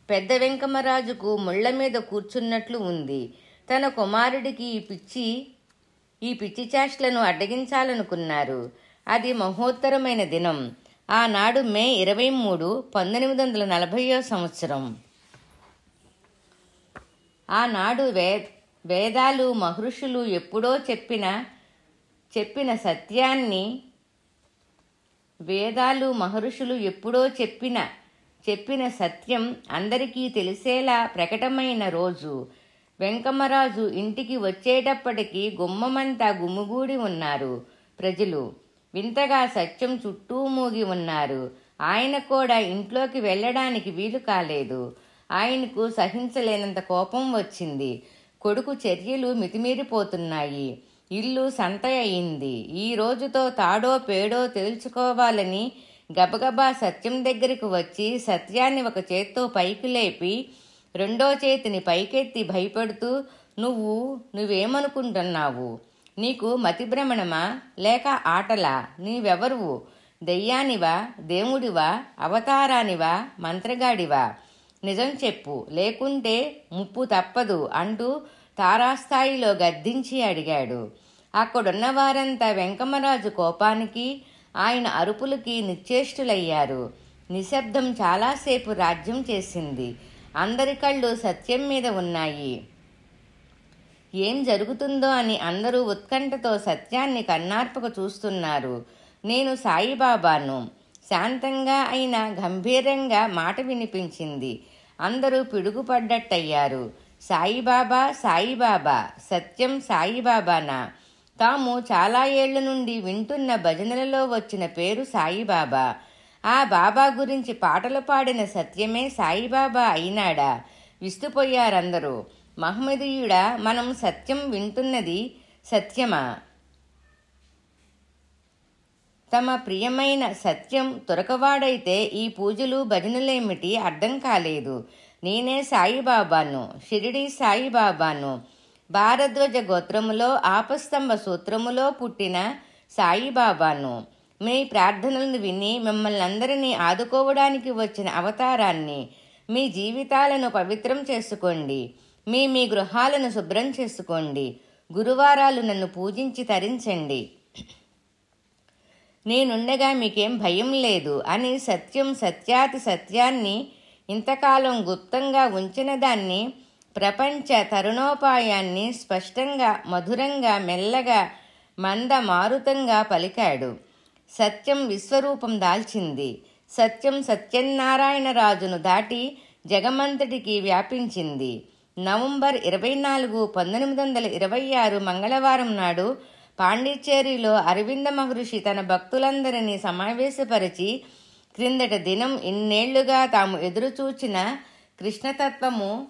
పెద్ద వెంకమరాజుకు ముళ్ల మీద కూర్చున్నట్లు ఉంది. తన కుమారుడికి ఈ పిచ్చి చేష్టలను అడ్డగించాలనుకున్నారు. అది మహోత్తరమైన దినం. ఆనాడు మే 23, 1940వ సంవత్సరం. ఆనాడు వేదాలు మహర్షులు ఎప్పుడో చెప్పిన సత్యం అందరికీ తెలిసేలా ప్రకటమైన రోజు. వెంకమరాజు ఇంటికి వచ్చేటప్పటికి గుమ్మమంతా గుమిగూడి ఉన్నారు ప్రజలు. వింతగా సత్యం చుట్టూ మూగి ఉన్నారు. ఆయన కూడా ఇంట్లోకి వెళ్ళడానికి వీలు కాలేదు. ఆయనకు సహించలేనంత కోపం వచ్చింది. కొడుకు చర్యలు మితిమీరిపోతున్నాయి. ఇల్లు సంత అయింది. ఈ రోజుతో తాడో పేడో తేల్చుకోవాలని గబగబా సత్యం దగ్గరికి వచ్చి సత్యాన్ని ఒక చేత్తో పైకి లేపి రెండో చేతిని పైకెత్తి భయపడుతూ, నువ్వేమనుకుంటున్నావు? నీకు మతిభ్రమణమా లేక ఆటలా? నీవెవరువు? దెయ్యానివా? దేవుడివా? అవతారానివా? మంత్రగాడివా? నిజం చెప్పు, లేకుంటే ముప్పు తప్పదు అంటూ తారాస్థాయిలో గద్దించి అడిగాడు. అక్కడున్న వారంతా వెంకమరాజు కోపానికి, ఆయన అరుపులకి నిశ్చేష్టులయ్యారు. నిశ్శబ్దం చాలాసేపు రాజ్యం చేసింది. అందరి కళ్ళు సత్యం మీద ఉన్నాయి. ఏం జరుగుతుందో అని అందరూ ఉత్కంఠతో సత్యాన్ని కన్నార్పక చూస్తున్నారు. నేను సాయిబాబాను. శాంతంగా అయినా గంభీరంగా మాట వినిపించింది. అందరూ పిడుగుపడ్డట్టయ్యారు. సాయిబాబా, సాయిబాబా, సత్యం సాయిబాబానా? తాము చాలా ఏళ్ల నుండి వింటున్న భజనలలో వచ్చిన పేరు సాయిబాబా. ఆ బాబా గురించి పాటలు పాడిన సత్యమే సాయిబాబా అయినాడా? విస్తుపోయారందరూ. మహమ్మదీయుడా, మనం సత్యం వింటున్నది సత్యమా? తమ ప్రియమైన సత్యం తురకవాడైతే ఈ పూజలు భజనలేమిటి అర్థం కాలేదు. నేనే సాయిబాబాను, షిరిడీ సాయిబాబాను, భారద్వాజ గోత్రములో ఆపస్తంభ సూత్రములో పుట్టిన సాయిబాబాను. మీ ప్రార్థనలను విని మిమ్మల్ని అందరినీ ఆదుకోవడానికి వచ్చిన అవతారాన్ని. మీ జీవితాలను పవిత్రం చేసుకోండి. మీ గృహాలను శుభ్రం చేసుకోండి. గురువారాలు నన్ను పూజించి తరించండి. నేనుండగా మీకేం భయం లేదు అని సత్యం సత్యాతి సత్యాన్ని ఇంతకాలం గుప్తంగా ఉంచిన దాన్ని, ప్రపంచ తరుణోపాయాన్ని స్పష్టంగా, మధురంగా, మెల్లగా, మందమారుతంగా పలికాడు. సత్యం విశ్వరూపం దాల్చింది. సత్యం సత్యనారాయణరాజును దాటి జగమంతటికి వ్యాపించింది. నవంబర్ 24, 1926 మంగళవారం నాడు పాండిచ్చేరిలో అరవింద మహర్షి తన భక్తులందరినీ సమావేశపరిచి, క్రిందట దినం ఇన్నేళ్లుగా తాము ఎదురుచూచిన కృష్ణతత్వము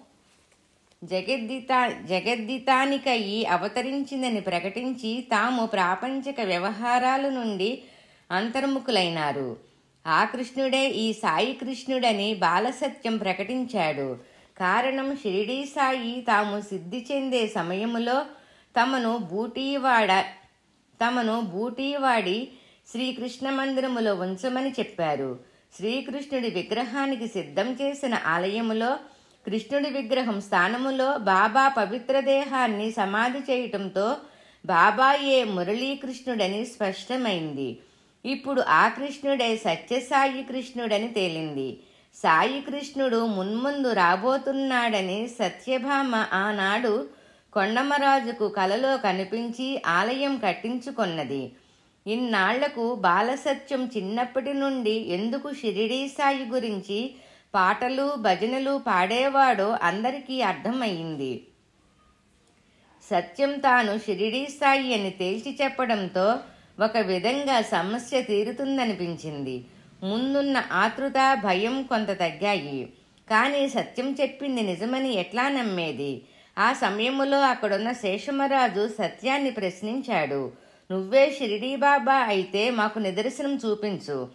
జగద్దితానికయ్యి అవతరించిందని ప్రకటించి తాము ప్రాపంచిక వ్యవహారాల నుండి అంతర్ముఖులైనారు. ఆ కృష్ణుడే ఈ సాయి కృష్ణుడని బాలసత్యం ప్రకటించాడు. కారణం, షిరిడీ సాయి తాము సిద్ధి చెందే సమయములో తమను బూటీవాడి శ్రీకృష్ణ మందిరములో ఉంచమని చెప్పారు. శ్రీకృష్ణుడి విగ్రహానికి సిద్ధం చేసిన ఆలయములో కృష్ణుడి విగ్రహం స్థానములో బాబా పవిత్ర దేహాన్ని సమాధి చేయటంతో బాబాయే మురళీకృష్ణుడని స్పష్టమైంది. ఇప్పుడు ఆ కృష్ణుడే సత్యసాయి కృష్ణుడని తేలింది. సాయి కృష్ణుడు మున్ముందు రాబోతున్నాడని సత్యభామ ఆనాడు కొండమరాజుకు కలలో కనిపించి ఆలయం కట్టించుకొన్నది. ఇన్నాళ్లకు బాలసత్యం చిన్నప్పటి నుండి ఎందుకు షిరిడీ సాయి గురించి పాటలు భజనలు పాడేవాడో అందరికీ అర్థమయ్యింది. సత్యం తాను షిరిడీ సాయి అని తేల్చి చెప్పడంతో ఒక విధంగా సమస్య తీరుతుందనిపించింది. ముందున్న ఆతృత, భయం కొంత తగ్గాయి. కానీ సత్యం చెప్పింది నిజమని ఎట్లా నమ్మేది? ఆ సమయంలో అక్కడున్న శేషమరాజు సత్యాన్ని ప్రశ్నించాడు. నువ్వే షిరిడీ బాబా అయితే మాకు నిదర్శనం చూపించు.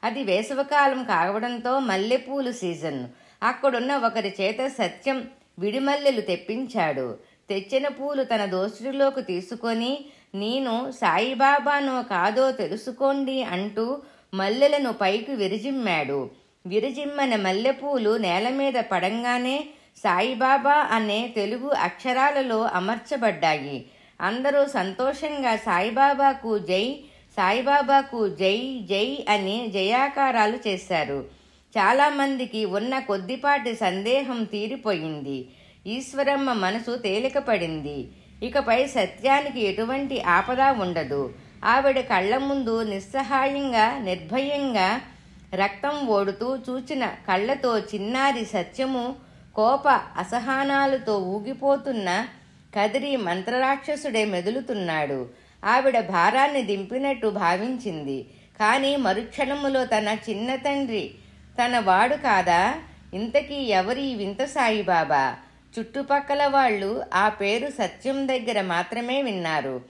అది వేసవకాలం కావడంతో మల్లెపూలు సీజన్. అక్కడున్న ఒకరి చేత సత్యం విడిమల్లెలు తెప్పించాడు. తెచ్చిన పూలు తన దోస్తుడిలోకి తీసుకొని, నేను సాయిబాబానో కాదో తెలుసుకోండి అంటూ మల్లెలను పైకి విరిజిమ్మాడు. విరిజిమ్మన మల్లెపూలు నేల మీద పడంగానే సాయిబాబా అనే తెలుగు అక్షరాలలో అమర్చబడ్డాయి. అందరూ సంతోషంగా సాయిబాబాకు జై, సాయిబాబాకు జై జై అని జయాకారాలు చేశారు. చాలామందికి ఉన్న కొద్దిపాటి సందేహం తీరిపోయింది. ఈశ్వరమ్మ మనసు తేలికపడింది. ఇకపై సత్యానికి ఎటువంటి ఆపద ఉండదు. ఆవిడ కళ్ళ ముందు నిస్సహాయంగా, నిర్భయంగా రక్తం ఓడుతూ చూచిన కళ్ళతో చిన్నారి సత్యము కోప అసహనాలతో ఊగిపోతున్న కదిరి మంత్రరాక్షసుడే మెదులుతున్నాడు. ఆవిడ భారాన్ని దింపినట్టు భావించింది. కానీ మరుక్షణములో తన చిన్న తండ్రి తన వాడు కాదా? ఇంతకీ ఎవరి వింత సాయిబాబా? చుట్టుపక్కల వాళ్ళు ఆ పేరు సత్యం దగ్గర మాత్రమే విన్నారు.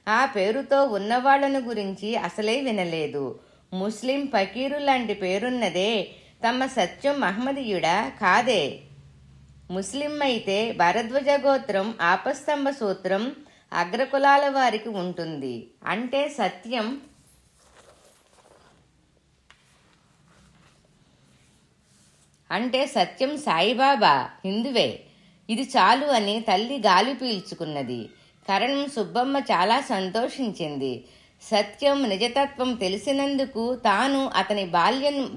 ఆ పేరుతో ఉన్నవాళ్లను గురించి అసలే వినలేదు. ముస్లిం ఫకీరు లాంటి పేరున్నదే తమ సత్యం మహమ్మదీయుడా? కాదే. ముస్లిం అయితే భారద్వాజ గోత్రం, ఆపస్తంభ సూత్రం అగ్రకులాల వారికి ఉంటుంది. అంటే సత్యం సాయిబాబా హిందువే. ఇది చాలు అని తల్లి గాలి పీల్చుకున్నది. కరణం సుబ్బమ్మ చాలా సంతోషించింది. సత్యం నిజతత్వం తెలిసినందుకు తాను అతని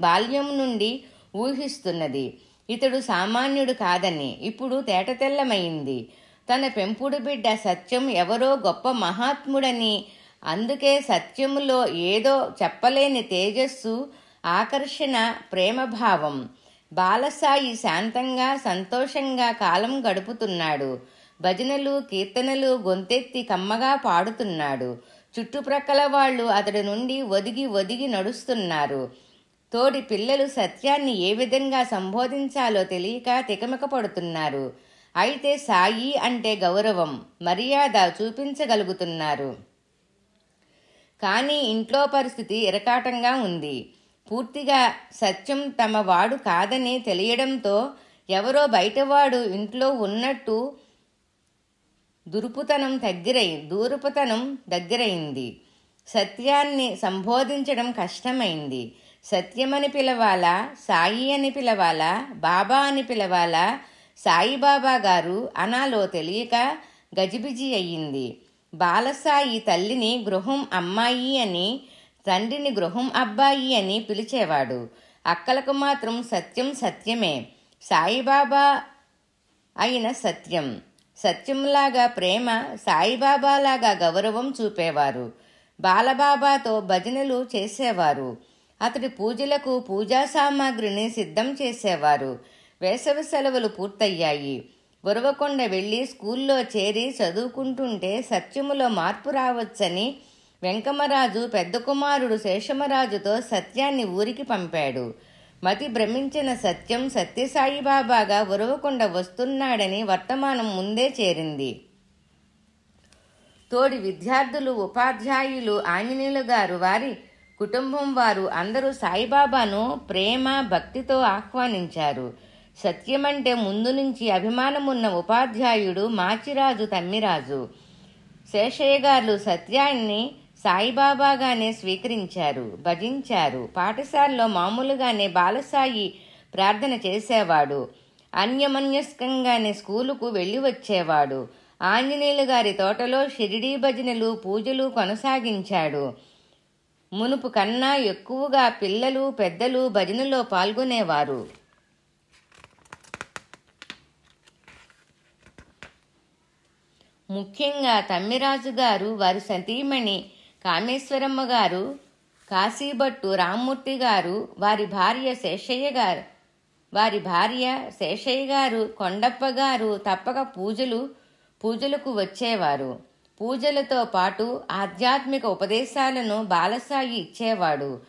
బాల్యం నుండి ఊహిస్తున్నది. ఇతడు సామాన్యుడు కాదని ఇప్పుడు తేటతెల్లమైంది. తన పెంపుడు బిడ్డ సత్యం ఎవరో గొప్ప మహాత్ముడని, అందుకే సత్యములో ఏదో చెప్పలేని తేజస్సు ఆకర్షణ, ప్రేమభావం. బాలసాయి శాంతంగా సంతోషంగా కాలం గడుపుతున్నాడు. భజనలు, కీర్తనలు గొంతెత్తి కమ్మగా పాడుతున్నాడు. చుట్టుప్రక్కల వాళ్ళు అతడి నుండి ఒదిగి ఒదిగి నడుస్తున్నారు. తోడి పిల్లలు సత్యాన్ని ఏ విధంగా సంబోధించాలో తెలియక తికమక పడుతున్నారు. అయితే సాయి అంటే గౌరవం, మర్యాద చూపించగలుగుతున్నారు. కానీ ఇంట్లో పరిస్థితి ఇరకాటంగా ఉంది. పూర్తిగా సత్యం తమ వాడు కాదని తెలియడంతో ఎవరో బయటవాడు ఇంట్లో ఉన్నట్టు దూరపుతనం దగ్గరైంది. సత్యాన్ని సంబోధించడం కష్టమైంది. సత్యమని పిలవాలా, సాయి అని పిలవాలా, బాబా అని పిలవాలా, సాయిబాబా గారు అనాలో తెలియక గజిబిజి అయ్యింది. బాలసాయి తల్లిని గృహం అమ్మాయి అని, తండ్రిని గృహం అబ్బాయి అని పిలిచేవాడు. అక్కలకు మాత్రం సత్యం సత్యమే, సాయిబాబా అయిన సత్యం. సత్యంలాగా ప్రేమ, సాయిబాబాలాగా గౌరవం చూపేవారు. బాలబాబాతో భజనలు చేసేవారు. అతడి పూజలకు పూజా సామాగ్రిని సిద్ధం చేసేవారు. వేసవి సెలవులు పూర్తయ్యాయి. ఉరవకొండ వెళ్ళి స్కూల్లో చేరి చదువుకుంటుంటే సత్యములో మార్పు రావచ్చని వెంకమరాజు పెద్ద కుమారుడు శేషమరాజుతో సత్యాన్ని ఊరికి పంపాడు. మతి భ్రమించిన సత్యం సత్యసాయిబాబాగా ఉరవకొండ వస్తున్నాడని వర్తమానం ముందే చేరింది. తోడి విద్యార్థులు, ఉపాధ్యాయులు, ఆంజనేయులు గారు, వారి కుటుంబం వారు అందరూ సాయిబాబాను ప్రేమ భక్తితో ఆహ్వానించారు. సత్యమంటే ముందు నుంచి అభిమానమున్న ఉపాధ్యాయుడు మాచిరాజు తమ్మిరాజు, శేషయ్య గారు సత్యాన్ని సాయిబాబాగానే స్వీకరించారు, భజించారు. పాఠశాలలో మామూలుగానే బాలసాయి ప్రార్థన చేసేవాడు. అన్యమన్యస్కంగానే స్కూలుకు వెళ్ళి వచ్చేవాడు. ఆంజనేయులు గారి తోటలో షిరిడీ భజనలు, పూజలు కొనసాగించాడు. మునుపు కన్నా ఎక్కువగా పిల్లలు, పెద్దలు భజనలో పాల్గొనేవారు. ముఖ్యంగా తమ్మిరాజు గారు, వారి సతీమణి కామేశ్వరమ్మ గారు, కాశీభట్టు రామ్మూర్తి గారు, వారి భార్య శేషయ్య గారు, కొండప్ప గారు తప్పక పూజలకు వచ్చేవారు. పూజలతో పాటు ఆధ్యాత్మిక ఉపదేశాలను బాలసాయి ఇచ్చేవాడు.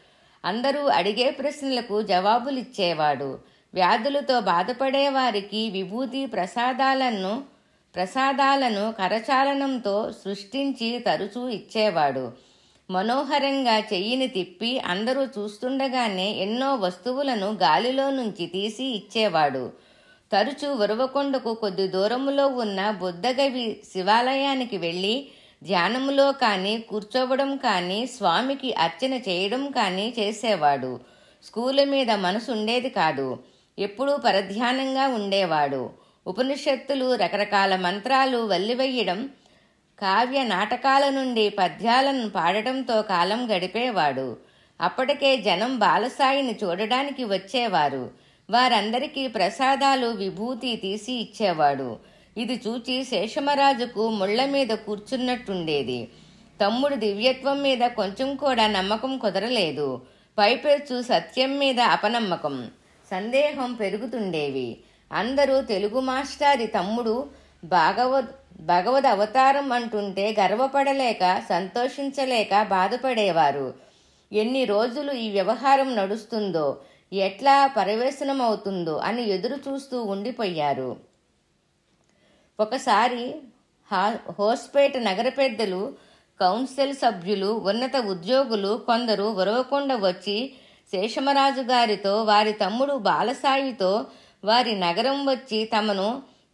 అందరూ అడిగే ప్రశ్నలకు జవాబులిచ్చేవాడు. వ్యాధులతో బాధపడేవారికి విభూతి ప్రసాదాలను కరచాలనంతో సృష్టించి తరచూ ఇచ్చేవాడు. మనోహరంగా చెయ్యిని తిప్పి అందరూ చూస్తుండగానే ఎన్నో వస్తువులను గాలిలో నుంచి తీసి ఇచ్చేవాడు. తరచూ ఉరవకొండకు కొద్ది దూరములో ఉన్న బుద్ధగవి శివాలయానికి వెళ్ళి ధ్యానములో కానీ, కూర్చోవడం కానీ, స్వామికి అర్చన చేయడం కానీ చేసేవాడు. స్కూలు మీద మనసు ఉండేది కాదు. ఎప్పుడూ పరధ్యానంగా ఉండేవాడు. ఉపనిషత్తులు, రకరకాల మంత్రాలు వల్లివెయ్యడం, కావ్య నాటకాల నుండి పద్యాలను పాడటంతో కాలం గడిపేవాడు. అప్పటికే జనం బాలసాయిని చూడడానికి వచ్చేవారు. వారందరికీ ప్రసాదాలు, విభూతి తీసి ఇచ్చేవాడు. ఇది చూచి శేషమరాజుకు ముళ్ల మీద కూర్చున్నట్టుండేది. తమ్ముడు దివ్యత్వం మీద కొంచెం కూడా నమ్మకం కుదరలేదు. పైపెచ్చు సత్యం మీద అపనమ్మకం, సందేహం పెరుగుతుండేవి. అందరూ తెలుగు మాస్టారి తమ్ముడు భగవద్ అవతారం అంటుంటే గర్వపడలేక, సంతోషించలేక బాధపడేవారు. ఎన్ని రోజులు ఈ వ్యవహారం నడుస్తుందో, ఎట్లా పరవేశనమవుతుందో అని ఎదురు చూస్తూ ఉండిపోయారు. ఒకసారి హోస్పేట నగర పెద్దలు, కౌన్సిల్ సభ్యులు, ఉన్నత ఉద్యోగులు కొందరు ఉరవకొండ వచ్చి శేషమరాజు గారితో, వారి తమ్ముడు బాలసాయితో వారి నగరం వచ్చి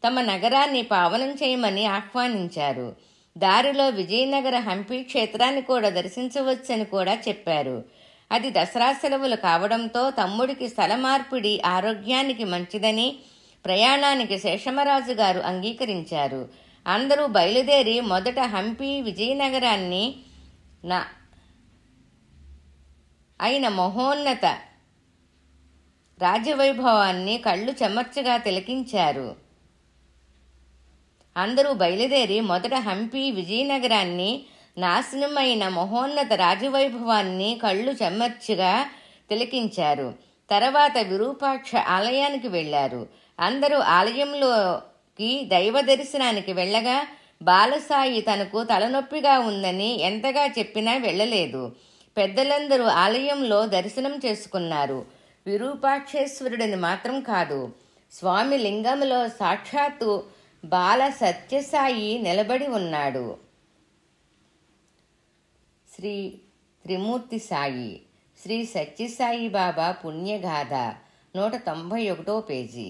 తమ నగరాన్ని పావనం చేయమని ఆహ్వానించారు. దారిలో విజయనగర హంపి క్షేత్రాన్ని కూడా దర్శించవచ్చని కూడా చెప్పారు. అది దసరా సెలవులు కావడంతో తమ్ముడికి స్థల మార్పిడి ఆరోగ్యానికి మంచిదని ప్రయాణానికి శేషమరాజు గారు అంగీకరించారు. అందరూ బయలుదేరి మొదట హంపి, విజయనగరాన్ని అయిన మహోన్నత రాజవైభవాన్ని కళ్ళు చెమర్చగా తిలకించారు. అందరూ బయలుదేరి మొదట హంపి, విజయనగరాన్ని, నాశనమైన మహోన్నత రాజవైభవాన్ని కళ్ళు చెమర్చిగా తిలకించారు. తర్వాత విరూపాక్ష ఆలయానికి వెళ్లారు. అందరూ ఆలయంలోకి దైవ దర్శనానికి వెళ్ళగా బాలసాయి తనకు తలనొప్పిగా ఉందని ఎంతగా చెప్పినా వెళ్ళలేదు. పెద్దలందరూ ఆలయంలో దర్శనం చేసుకున్నారు. విరూపాక్షేశ్వరుడిని మాత్రం కాదు, స్వామి లింగంలో సాక్షాత్తు బాల సత్యసాయి నిలబడి ఉన్నాడు. శ్రీ త్రిమూర్తి సాయి, శ్రీ సత్యసాయి బాబా పుణ్యగాథ, 191 పేజీ.